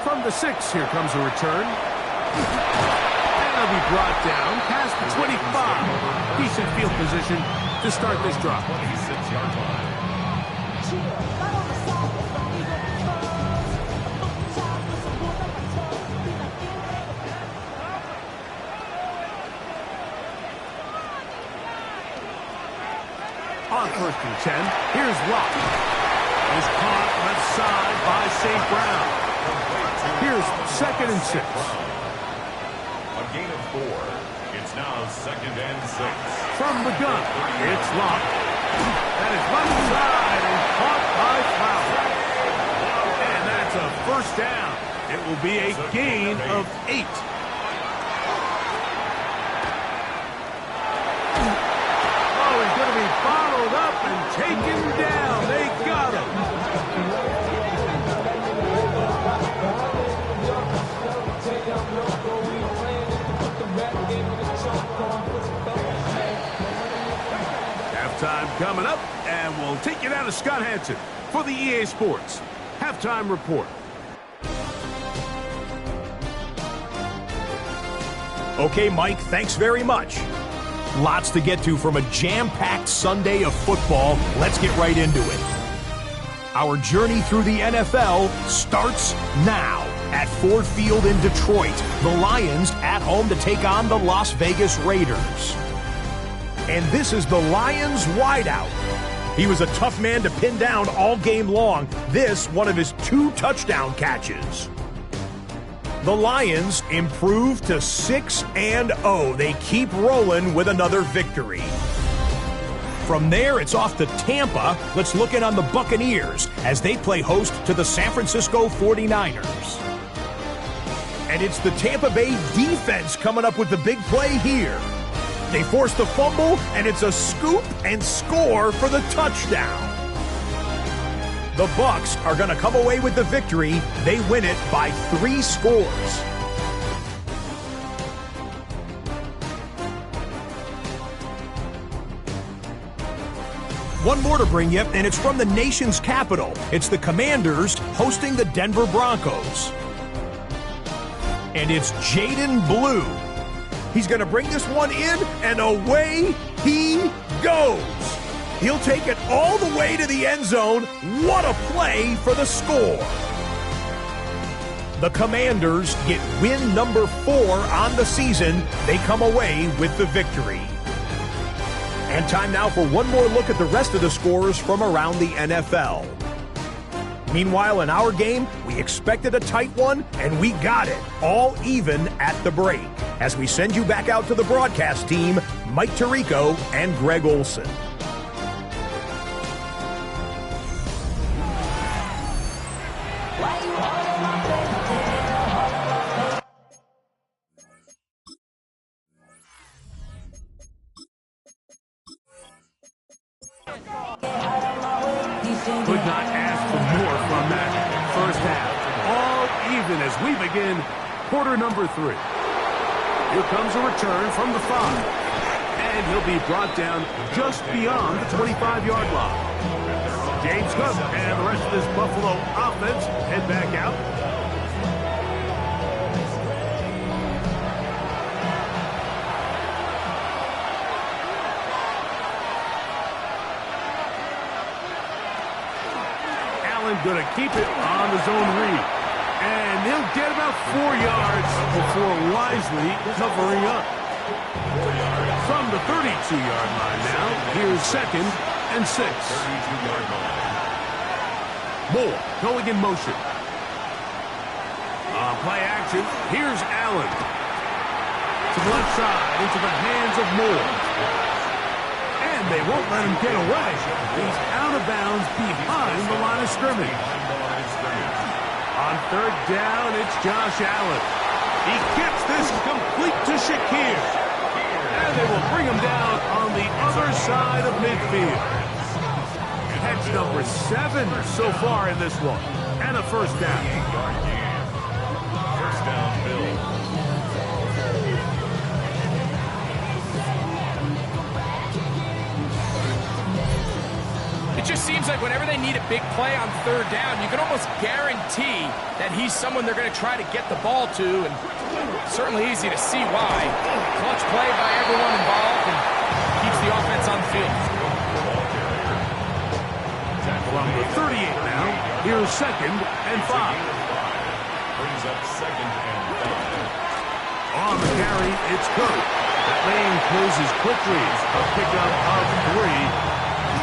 From the 6, here comes a return. And he'll be brought down past the 25. Decent field position to start this drive. 26-yard line. On 1st and 10, here's Locke. Is caught left side by St. Brown. Here's 2nd and 6. A gain of 4. It's now 2nd and 6. From the gun, it's Locke. That is left side and caught by Fowler. And that's a 1st down. It will be a gain of 8. Followed up and taken down. They got him. Halftime coming up, and we'll take you down to Scott Hansen for the EA Sports Halftime Report. Okay, Mike, thanks very much. Lots to get to from a jam-packed Sunday of football. Let's get right into it. Our journey through the NFL starts now at Ford Field in Detroit. The Lions at home to take on the Las Vegas Raiders. And this is the Lions wideout. He was a tough man to pin down all game long. This, one of his 2 touchdown catches. The Lions improve to 6-0. They keep rolling with another victory. From there, it's off to Tampa. Let's look in on the Buccaneers as they play host to the San Francisco 49ers. And it's the Tampa Bay defense coming up with the big play here. They force the fumble, and it's a scoop and score for the touchdown. The Bucs are going to come away with the victory. They win it by 3 scores. One more to bring you, and it's from the nation's capital. It's the Commanders hosting the Denver Broncos. And it's Jaden Blue. He's going to bring this one in, and away he goes. He'll take it all the way to the end zone. What a play for the score. The Commanders get win number 4 on the season. They come away with the victory. And time now for one more look at the rest of the scores from around the NFL. Meanwhile, in our game, we expected a tight one, and we got it, all even at the break. As we send you back out to the broadcast team, Mike Tirico and Greg Olson. Could not ask for more from that first half. All even as we begin quarter number 3. Here comes a return from the 5. And he'll be brought down just beyond the 25-yard line. James Cook and the rest of this Buffalo offense head back out. Going to keep it on the zone read. And he'll get about 4 yards before wisely covering up. From the 32-yard line now, here's 2nd and 6. Moore going in motion. On play action, here's Allen. To the left side, into the hands of Moore. And they won't let him get away. He's out of bounds behind the line of scrimmage. On 3rd down, it's Josh Allen. He gets this complete to Shakir. And they will bring him down on the other side of midfield. Catch number 7 so far in this one. And a 1st down. 1st down, Bill. It just seems like whenever they need a big play on 3rd down, you can almost guarantee that he's someone they're going to try to get the ball to, and certainly easy to see why. Clutch play by everyone involved and keeps the offense on the field. Tackle on From the 38 now, here's 2nd and 5. Brings up 2nd and 5. On the carry, it's Cook. That lane closes quickly. A pickup of 3.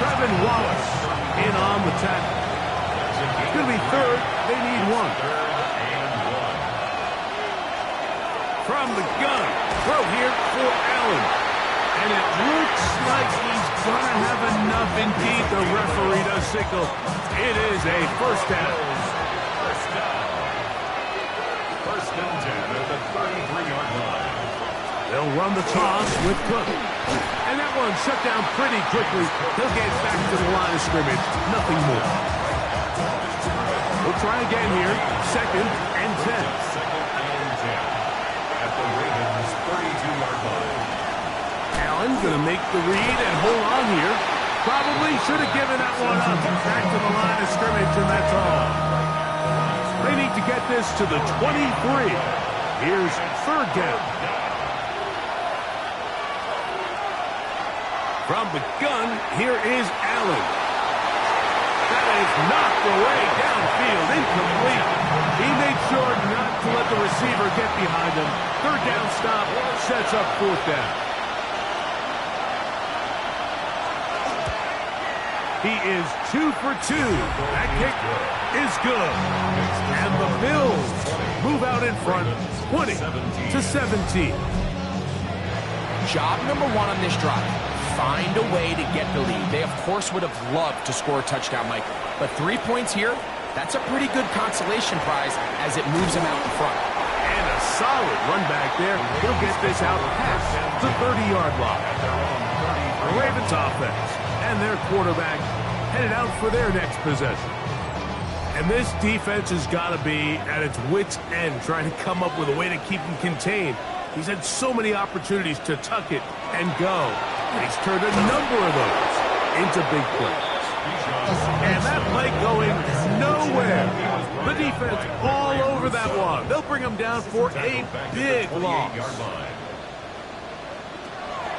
Trevin Wallace in on the tackle. It's going to be 3rd. They need 1. From the gun, throw here for Allen. And it looks like he's going to have enough. Indeed, the referee does signal. It is a first down. First and 10 at the 33-yard line. They'll run the toss with Cook. And that one shut down pretty quickly. He'll get back to the line of scrimmage. Nothing more. We'll try again here. 2nd and 10. 2nd and 10 at the Ravens' 32-yard line. Allen going to make the read and hold on here. Probably should have given that one up. Back to the line of scrimmage, and that's all. They need to get this to the 23. Here's 3rd down. From the gun, here is Allen. That is knocked away downfield, incomplete. He made sure not to let the receiver get behind him. 3rd down stop sets up 4th down. He is 2 for 2. That kick is good. And the Bills move out in front, 20-17. Job number 1 on this drive. Find a way to get the lead. They, of course, would have loved to score a touchdown, Mike. But 3 points here, that's a pretty good consolation prize as it moves them out in front. And a solid run back there. He'll get this out past the 30-yard line. The Ravens offense and their quarterback headed out for their next possession. And this defense has got to be at its wits' end trying to come up with a way to keep him contained. He's had so many opportunities to tuck it and go. And he's turned a number of those into big plays. And that play going nowhere. The defense all over that one. They'll bring him down for a big loss.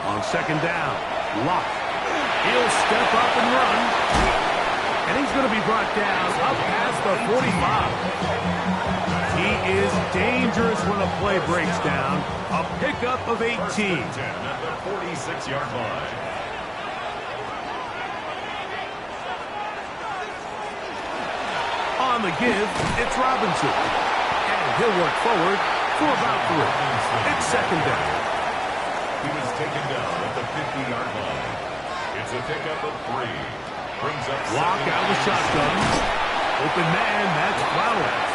On 2nd down, Locke. He'll step up and run. And he's going to be brought down up past the 45. He is dangerous when a play breaks down. A pickup of 18. 10 at the 46-yard line. On the give, it's Robinson. And he'll work forward for about 3. It's 2nd down. He was taken down at the 50-yard line. It's a pickup of 3. Brings up Lock out of the shotgun. Open man, that's Flowers.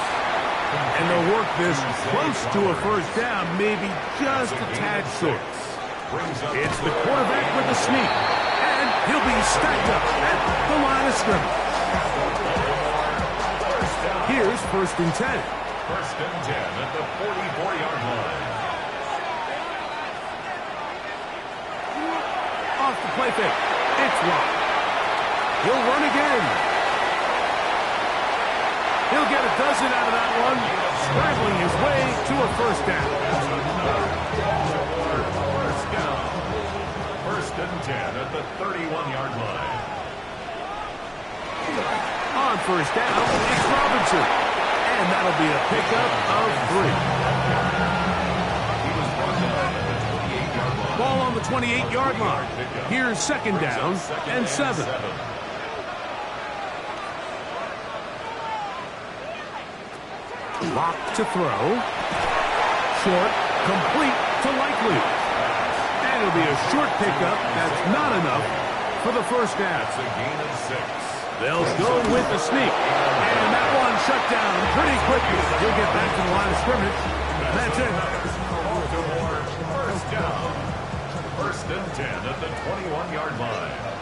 And they'll work this close to a first down, maybe just a tad short. It's the quarterback with the sneak. And he'll be stacked up at the line of scrimmage. Here's 1st and 10. 1st and 10 at the 44-yard line. Off the play fake. It's Locke. He'll run again. He'll get a dozen out of that one, scrambling his way to a first down. First and 10 at the 31-yard line. On first down, it's Robinson. And that'll be a pickup of 3. He was brought down at the 28-yard line. Ball on the 28-yard line. Here's 2nd down and 7. Lock to throw. Short, complete to Likely. And it'll be a short pickup. That's not enough for the first down. It's a gain of 6. They'll go with the sneak. And that one shut down pretty quickly. He'll get back to the line of scrimmage. That's it. First down. 1st and 10 at the 21-yard line.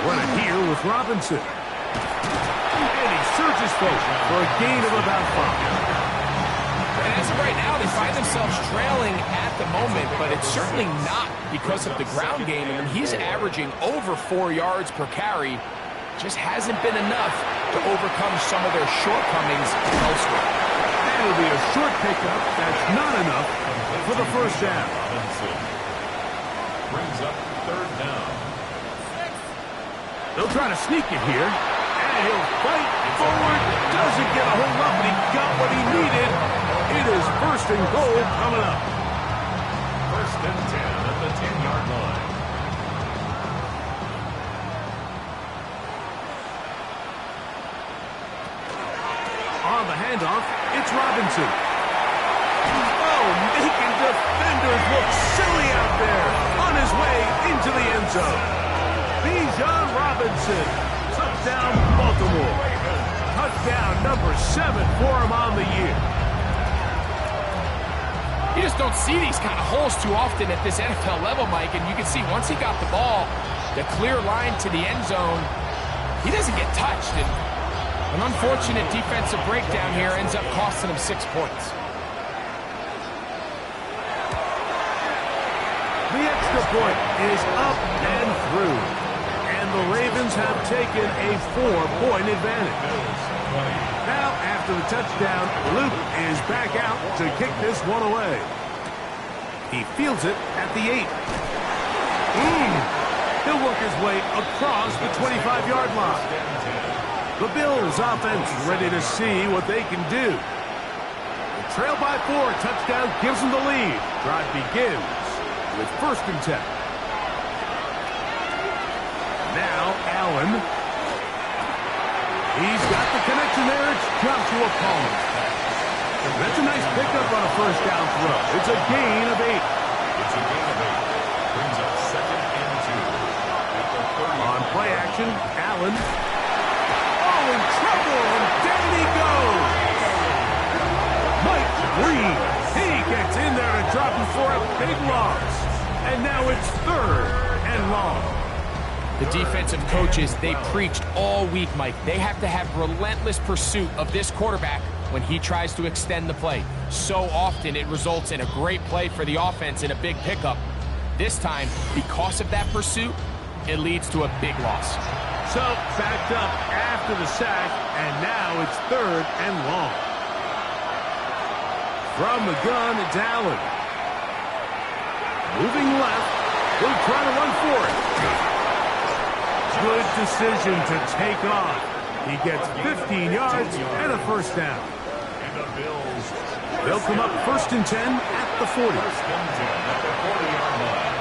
Running here with Robinson. And he surges forward for a gain of about 5. And as of right now, they find themselves trailing at the moment, but it's certainly not because of the ground game. I mean, he's averaging over 4 yards per carry. Just hasn't been enough to overcome some of their shortcomings elsewhere. And it'll be a short pickup. That's not enough for the first down. Robinson brings up third down. They'll try to sneak it here. And he'll fight forward. Doesn't get a hold up, but he got what he needed. It is first and goal coming up. First and 10 at the 10-yard line. On the handoff, it's Robinson. Oh, making defenders look silly out there. On his way into the end zone. Bijan Robinson. Touchdown, Baltimore. Touchdown number 7 for him on the year. You just don't see these kind of holes too often at this NFL level, Mike, and you can see once he got the ball, the clear line to the end zone, he doesn't get touched, and an unfortunate defensive breakdown here ends up costing him 6 points. The extra point is up and through, and the Ravens have taken a 4-point advantage. Now, after the touchdown, Luke is back out to kick this one away. He fields it at the 8. He'll work his way across the 25-yard line. The Bills offense ready to see what they can do. The trail by 4, touchdown gives them the lead. Drive begins with first and 10. Now, Allen. He's got the connection there. It's Joshua Palmer. That's a nice pickup on a first down throw. It's a gain of 8. It's a gain of 8. Brings up second and 2. At the 30. On play action, Allen. Oh, in trouble, and down he goes. Mike Green. He gets in there to drop him for a big loss. And now it's third and long. The defensive coaches, they preached all week, Mike. They have to have relentless pursuit of this quarterback when he tries to extend the play. So often it results in a great play for the offense and a big pickup. This time, because of that pursuit, it leads to a big loss. So, backed up after the sack, and now it's third and long. From the gun, it's Allen. Moving left, he'll try to run for it. Good decision to take off. He gets 15 yards and a first down. And the Bills. They'll come up first and 10 at the 40. First and 10 at the 40-yard line.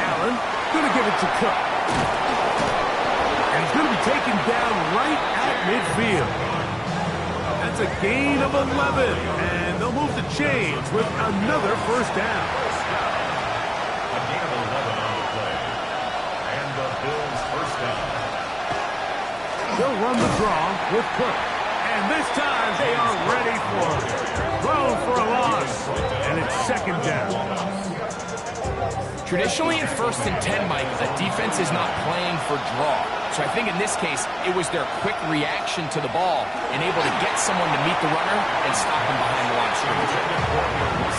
Allen gonna give it to Cook. And he's gonna be taken down right at midfield. That's a gain of 11. And they'll move the chains with another first down. A gain of 11 on the play. And the Bills first down. They'll run the draw with Cook. And this time they are ready for it. Throw for a loss. And it's second down. Traditionally in first and 10, Mike, a defense is not playing for draw. So I think in this case, it was their quick reaction to the ball and able to get someone to meet the runner and stop him behind the line of scrimmage.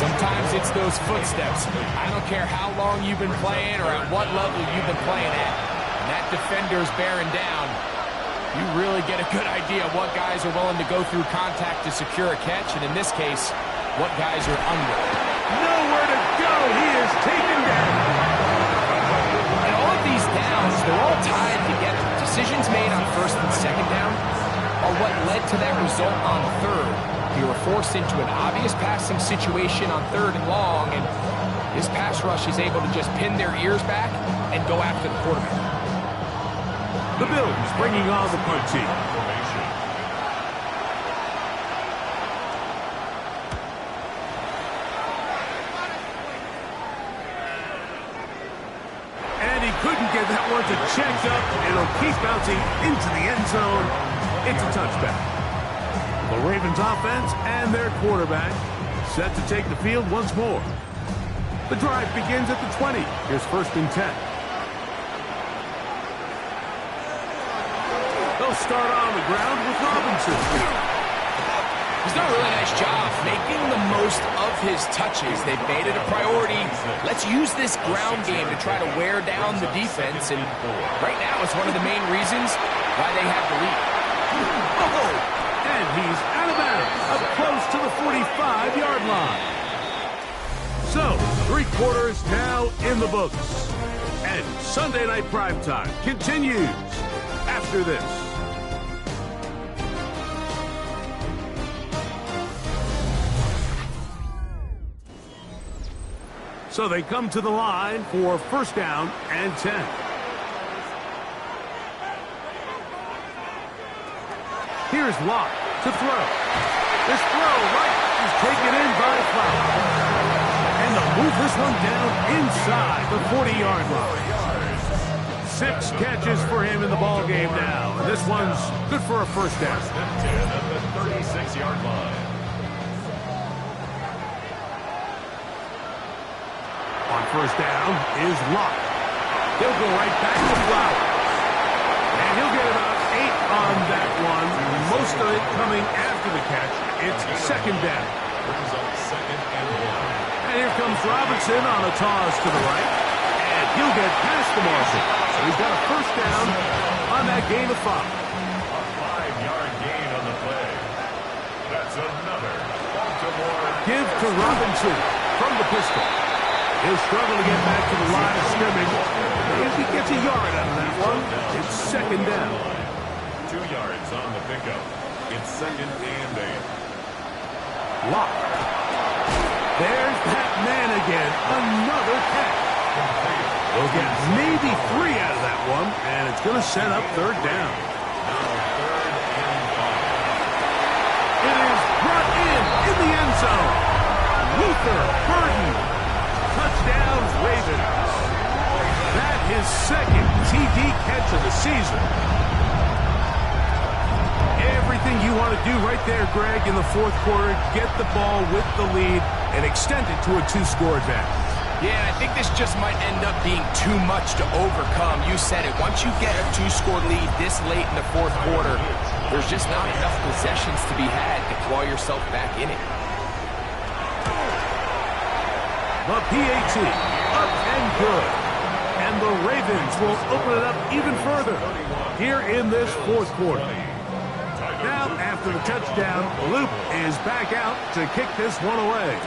Sometimes it's those footsteps. I don't care how long you've been playing or at what level you've been playing at. When that defender's bearing down, you really get a good idea of what guys are willing to go through contact to secure a catch, and in this case, what guys are unwilling. Nowhere to go. He is taken down. And all of these downs, they're all tied together. Decisions made on first and second down are what led to that result on third. You were forced into an obvious passing situation on third and long, and this pass rush is able to just pin their ears back and go after the quarterback. The Bills bringing on the punt team. And he couldn't get that one to check up. It'll keep bouncing into the end zone. It's a touchback. The Ravens offense and their quarterback set to take the field once more. The drive begins at the 20. Here's first and 10. They'll start on the ground with Robinson. He's done a really nice job making the most of his touches. They've made it a priority. Let's use this ground game to try to wear down the defense. And right now, it's one of the main reasons why they have the lead. Oh, And he's out of bounds, up close to the 45-yard line. So, 3 quarters now in the books. And Sunday Night Primetime continues after this. So they come to the line for first down and 10. Here's Locke to throw. This throw right is taken in by Flower. And they'll move this one down inside the 40-yard line. 6 catches for him in the ball game now. And this one's good for a first down. 10 at the 36-yard line. On first down is Locke. He'll go right back to Flower. And he'll get about 8 on that one. Most of it coming after the catch. It's second down. Brings up 2nd and 1. And here comes Robinson on a toss to the right. And he'll get past the margin. So he's got a first down on that gain of 5. A 5-yard gain on the play. That's another Baltimore. Give to Robinson from the pistol. He'll struggle to get back to the line of scrimmage. If he gets a yard out of that one, it's second down. 2 yards on the pickup. It's 2nd and 8. Locke. There's that man again. Another catch. They'll get maybe 3 out of that one, and it's going to set up third down. Now 3rd and 5. It is brought in the end zone. Luther Burden. Touchdown, Ravens. That is 2nd TD catch of the season. Everything you want to do right there, Greg, in the 4th quarter, get the ball with the lead and extend it to a 2-score advantage. Yeah, I think this just might end up being too much to overcome. You said it. Once you get a 2-score lead this late in the 4th quarter, there's just not enough possessions to be had to claw yourself back in it. The PAT, up and good. And the Ravens will open it up even further here in this 4th quarter. Now, after the touchdown, Loop is back out to kick this one away.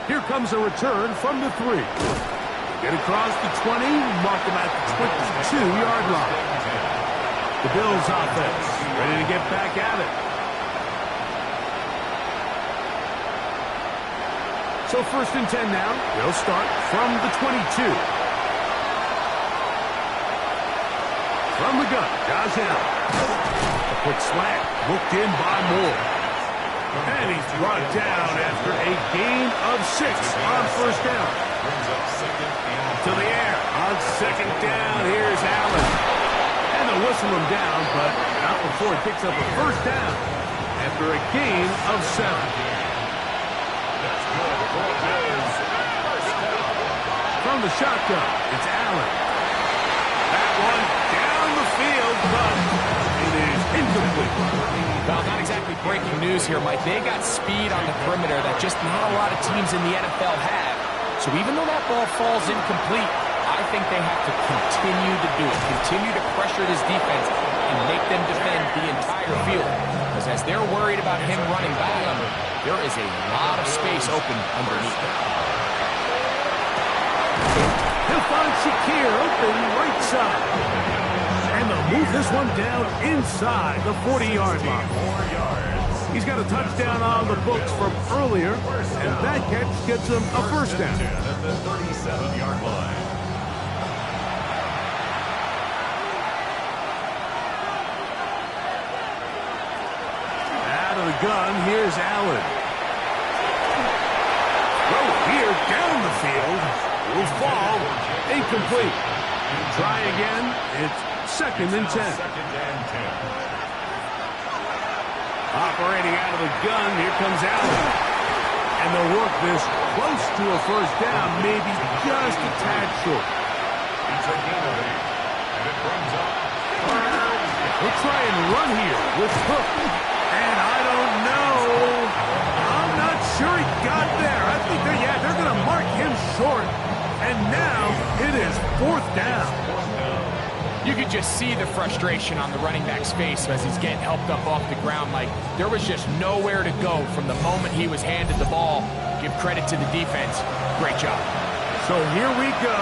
Here comes a return from the 3. Get across the 20, mark them at the 22-yard line. The Bills offense ready to get back at it. So 1st and 10 now. They'll start from the 22. From the gun, Josh Allen. A quick slant, looked in by Moore. And he's brought down after a gain of 6 on first down. Brings up 2nd and To the air on second down. Here's Allen. And they'll whistle him down, but not before he picks up a first down after a gain of 7. that's good for the Bills. First down. From the shotgun, it's Allen. That one down the field, but it is incomplete. Well, not exactly breaking news here, Mike. They got speed on the perimeter that just not a lot of teams in the NFL have. So even though that ball falls incomplete, I think they have to continue to do it. Continue to pressure this defense and make them defend the entire field. Because as they're worried about him running by them, there is a lot of space open underneath. He'll find Shakir open right side. And they'll move this one down inside the 40-yard line. 4 yards. He's got a touchdown on the books from earlier, and that catch gets him a first down. 10 at the 37-yard line. Out of the gun, here's Allen. Throw here down the field. Will fall. Incomplete. Try again. It's 2nd and 10. 2nd and 10. Operating out of the gun, here comes Allen. And they'll work this close to a first down, maybe just a tad short. It's a gain of 8. And it brings up 3rd. We'll try and run here with Cook. And I don't know. I'm not sure he got there. I think they're going to mark him short. And now it is 4th down. You could just see the frustration on the running back's face as he's getting helped up off the ground. Like, there was just nowhere to go from the moment he was handed the ball. Give credit to the defense. Great job. So here we go.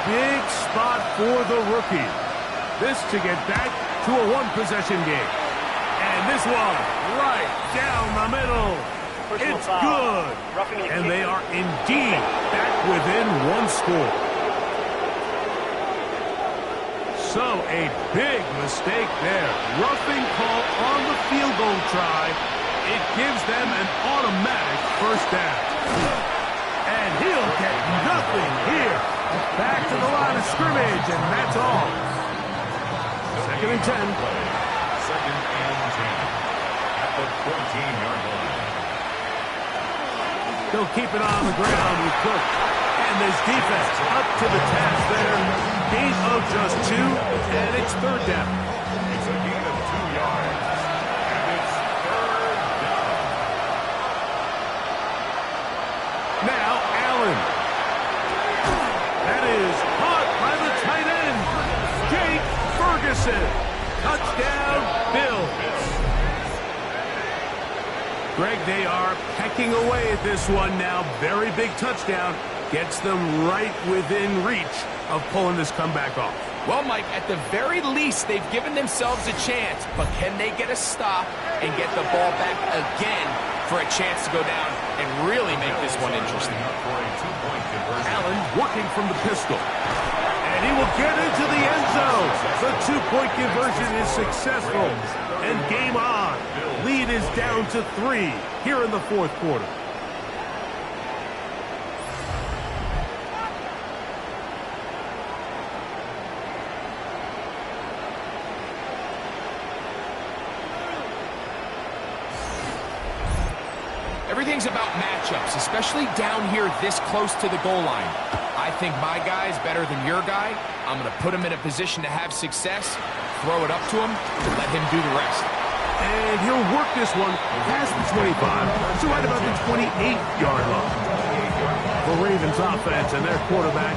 Big spot for the rookie. This to get back to a one-possession game. And this one right down the middle. It's good. And they are indeed back within one score. So a big mistake there. Roughing call on the field goal try. It gives them an automatic first down. And he'll get nothing here. Back to the line of scrimmage, and that's all. Second and 10. Second and 10 at the 14-yard line. They'll keep it on the ground with Cook. And this defense up to the task there. Gain of just 2, and it's third down. It's a gain of 2 yards, and it's third down. Now Allen. That is caught by the tight end, Jake Ferguson. Touchdown, Bills. Greg, they are pecking away at this one now. Very big touchdown. Gets them right within reach of pulling this comeback off. Well, Mike, at the very least, they've given themselves a chance. But can they get a stop and get the ball back again for a chance to go down and really make this one interesting? Allen working from the pistol. And he will get into the end zone. The two-point conversion is successful. And game on. Lead is down to 3 here in the fourth quarter. Everything's about matchups, especially down here this close to the goal line. I think my guy is better than your guy. I'm going to put him in a position to have success, throw it up to him, and let him do the rest. And he'll work this one past the 25, so right about the 28-yard line. The Ravens offense and their quarterback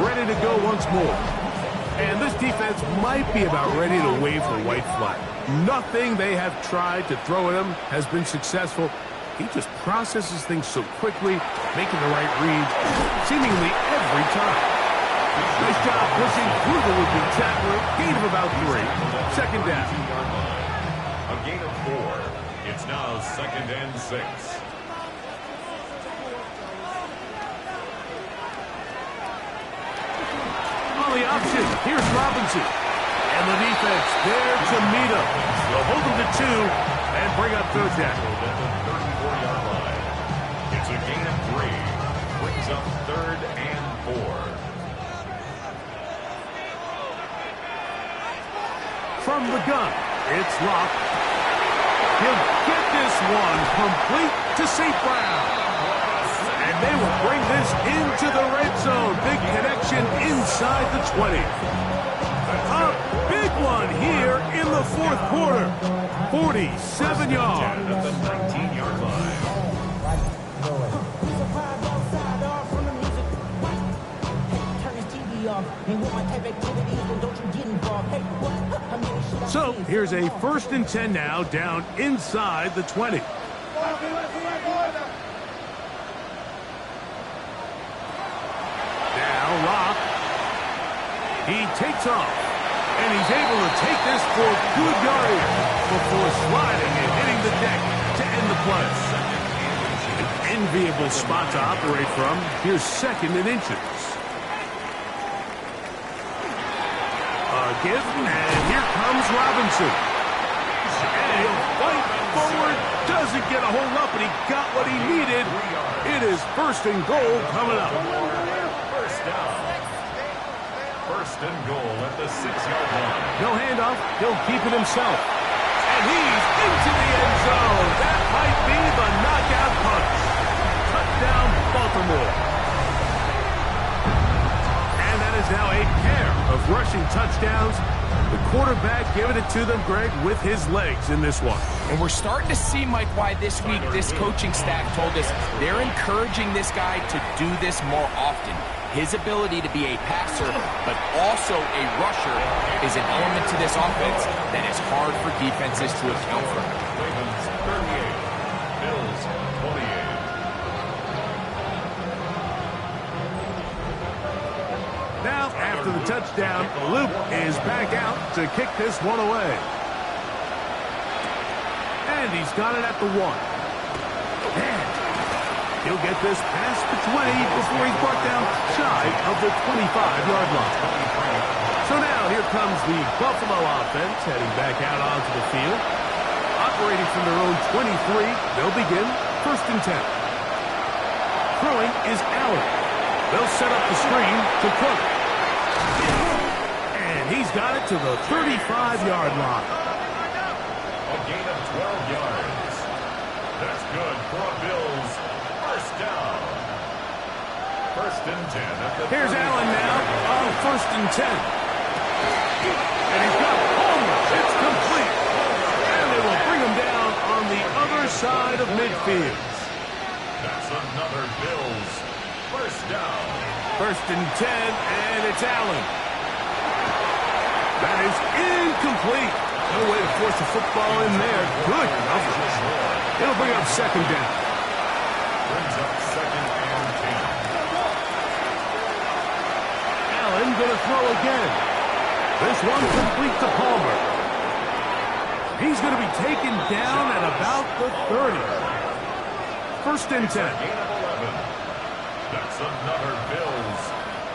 ready to go once more. And this defense might be about ready to wave the white flag. Nothing they have tried to throw at him has been successful. He just processes things so quickly, making the right read, seemingly every time. Nice job pushing through the would-be tackler. Gain of about 3. Second down. A gain of 4. It's now second and 6. On the option, here's Robinson. And the defense there to meet him. They'll hold him to 2 and bring up third down. At the 34-yard line. It's a gain of 3. Brings up third and 4. From the gun, it's Locke. He'll get this one complete to St. Brown. And they will bring this into the red zone. Big connection inside the 20. A big one here in the fourth quarter. 47 yards. At the 19-yard line. So here's a first and 10 now, down inside the 20. Now Locke. He takes off, and he's able to take this for good yardage before sliding and hitting the deck to end the play. An enviable spot to operate from. Here's second and inches. Give, and here comes Robinson. And he'll fight forward. Doesn't get a hold up, but he got what he needed. It is first and goal coming up. First down. First and goal at the 6-yard line. No handoff. He'll keep it himself. And he's into the end zone. That might be the knockout punch. Touchdown, Baltimore. And that is now a pair of rushing touchdowns. The quarterback giving it to them, Greg, with his legs in this one. And we're starting to see, Mike, why this week this coaching staff told us they're encouraging this guy to do this more often. His ability to be a passer, but also a rusher, is an element to this offense that is hard for defenses to account for. Ravens 38, Bills 28. Now, after the touchdown, Luke is back out to kick this one away. And he's got it at the 1. And he'll get this past the 20 before he's brought down shy of the 25-yard line. So now here comes the Buffalo offense heading back out onto the field. Operating from their own 23, they'll begin 1st and 10. Throwing is Allen. They'll set up the screen to Cook. And he's got it to the 35-yard line. A gain of 12 yards. That's good for a Bills first down. 1st and 10 at the Here's Allen now on 1st and 10. And he's got Palmer. It's complete. And they will bring him down on the other side of midfield. That's another Bills first down. 1st and 10, and it's Allen. That is incomplete. No way to force the football in there. Good coverage. It'll bring up 2nd down. Brings up 2nd and 10. Allen going to throw again. This one complete to Palmer. He's going to be taken down at about the 30. 1st and 10. Gain of 11. That's another Bills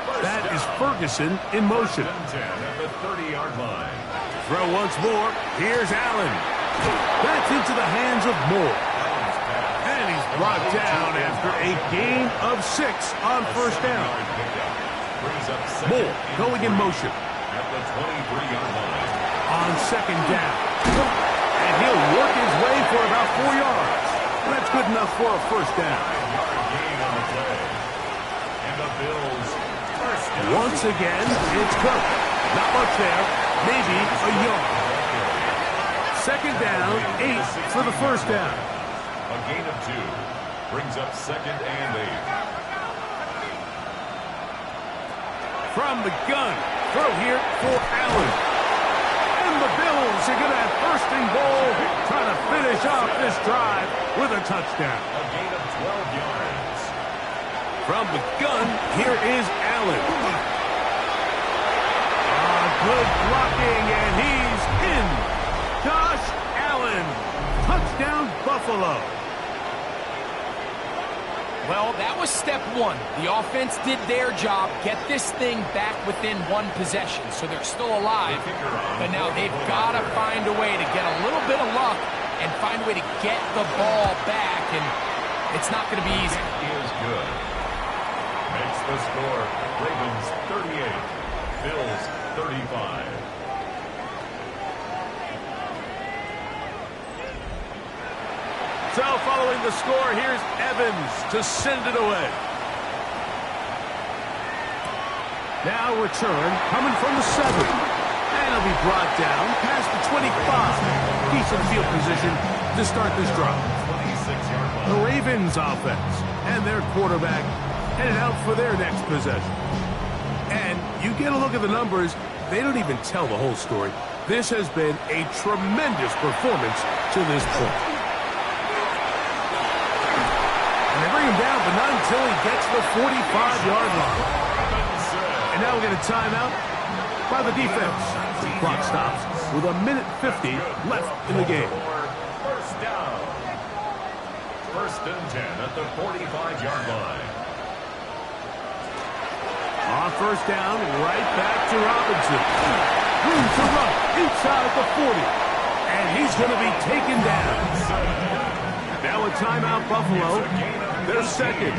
first That down. is Ferguson in motion. 1st and 10 at the 30-yard line. Throw once more. Here's Allen. That's into the hands of Moore. And he's brought down after a gain of 6 on 1st down. Brings up Moore going in motion. at the 23-yard line. On 2nd down. And he'll work his way for about 4 yards. That's good enough for a 1st down. 5-yard gain on the play. And the Bills first down. Once again, it's Cook. Not much there. Maybe a yard. 2nd down, 8 for the 1st down. A gain of 2. Brings up 2nd and 8. From the gun. Throw here for Allen. And the Bills are going to have 1st and goal, trying to finish off this drive with a touchdown. A gain of 12 yards. From the gun, here is Allen. Good blocking, and he's in. Josh Allen. Touchdown, Buffalo. Well, that was step 1. The offense did their job, get this thing back within 1 possession, so they're still alive. But now they've got to find a way to get a little bit of luck and find a way to get the ball back, and it's not going to be easy. Is good. Makes the score Ravens 38, Bills 35. So following the score, here's Evans to send it away. Now return coming from the 7. And he'll be brought down past the 25. Decent field position to start this drive. 26-yard line. The Ravens offense and their quarterback headed out for their next possession. And you get a look at the numbers, they don't even tell the whole story. This has been a tremendous performance to this point. And they bring him down, but not until he gets to the 45-yard line. And now we'll get a timeout by the defense. The clock stops with 1:50 left in the game. First down. 1st and 10 at the 45-yard line. On 1st down, right back to Robinson. Room to run inside the 40. And he's going to be taken down. Now a timeout, Buffalo. They're 2nd.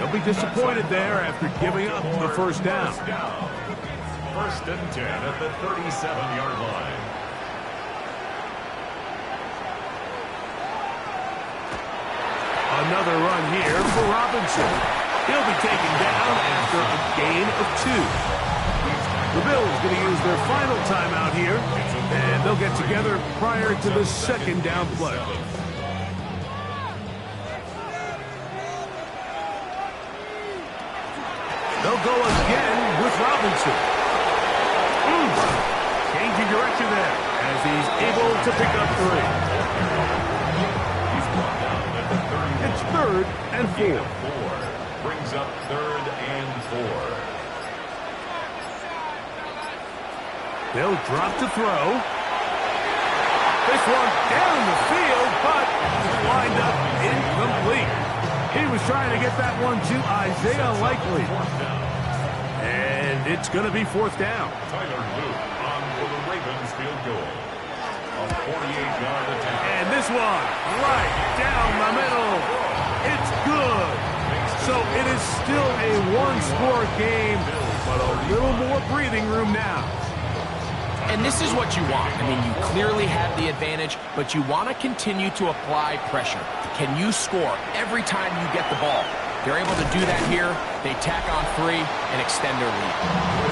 They'll be disappointed there after giving up the 1st down. 1st and 10 at the 37-yard line. Another run here for Robinson. He'll be taken down after a gain of 2. The Bills going to use their final timeout here, and they'll get together prior to the second down play. They'll go again with Robinson. Changing direction there as he's able to pick up 3. It's 3rd and 4. Brings up 3rd and 4. They'll drop to throw. This one down the field, but lined up incomplete. He was trying to get that one to Isaiah Likely. And it's going to be 4th down. Tyler Luke on for the Ravens field goal. A 48-yard attempt. And this one right down the middle. It's good. So it is still a one-score game, but a little more breathing room now. And this is what you want. I mean, you clearly have the advantage, but you want to continue to apply pressure. Can you score every time you get the ball? They're able to do that here. They tack on 3 and extend their lead.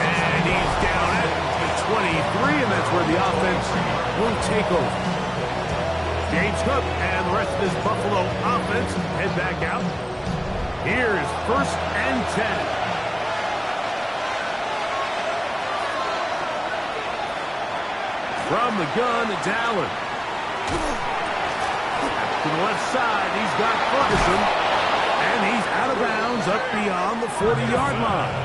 And he's down at the 23, and that's where the offense will take over. James Cook and the rest of this Buffalo offense head back out. Here's 1st and 10. From the gun, it's Allen. To the left side, he's got Ferguson. And he's out of bounds up beyond the 40-yard line.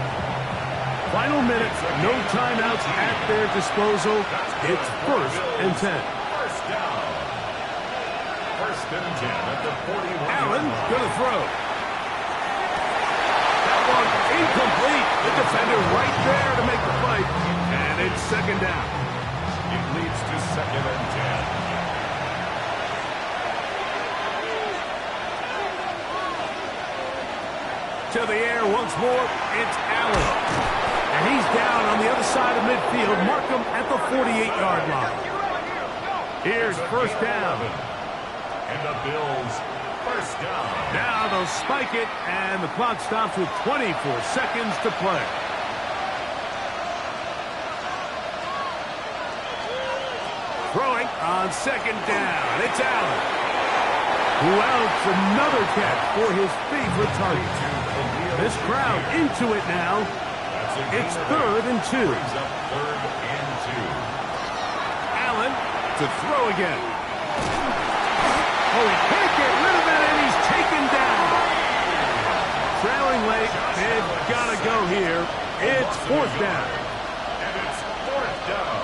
Final minutes, no timeouts at their disposal. It's 1st and 10. First down. 1st and 10 at the 41. Allen gonna throw. That one incomplete. The defender right there to make the fight. And it's 2nd down. It leads to 2nd and 10. To the air once more, it's Allen. And he's down on the other side of midfield. Mark him at the 48-yard line. Here's 1st down. And the Bills, 1st down. Now they'll spike it, and the clock stops with 24 seconds to play. Throwing on 2nd down. It's Allen. Who else? Another catch for his favorite target. This crowd into it now. It's 3rd and 2. Brings up 3rd and 2. Allen to throw again. Oh, he can't get rid of it, and he's taken down. Trailing late, they've got to go here. It's 4th down. And it's 4th down.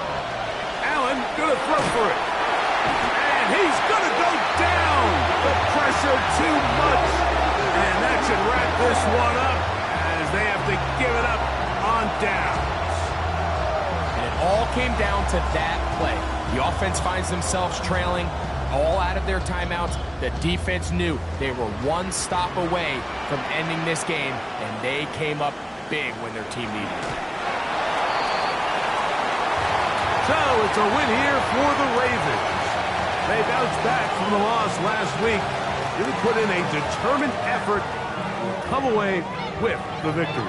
Allen gonna throw for it. And he's gonna go down. The pressure too much. And that should wrap this one up as they have to give it up on downs. And it all came down to that play. The offense finds themselves trailing, all out of their timeouts. The defense knew they were one stop away from ending this game, and they came up big when their team needed it. So it's a win here for the Ravens. They bounced back from the loss last week. Really put in a determined effort to come away with the victory.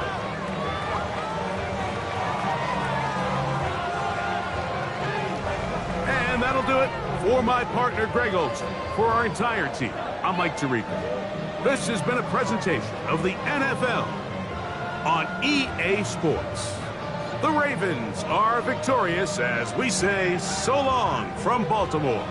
And that'll do it for my partner, Greg Olson. For our entire team, I'm Mike Tirico. This has been a presentation of the NFL on EA Sports. The Ravens are victorious as we say so long from Baltimore.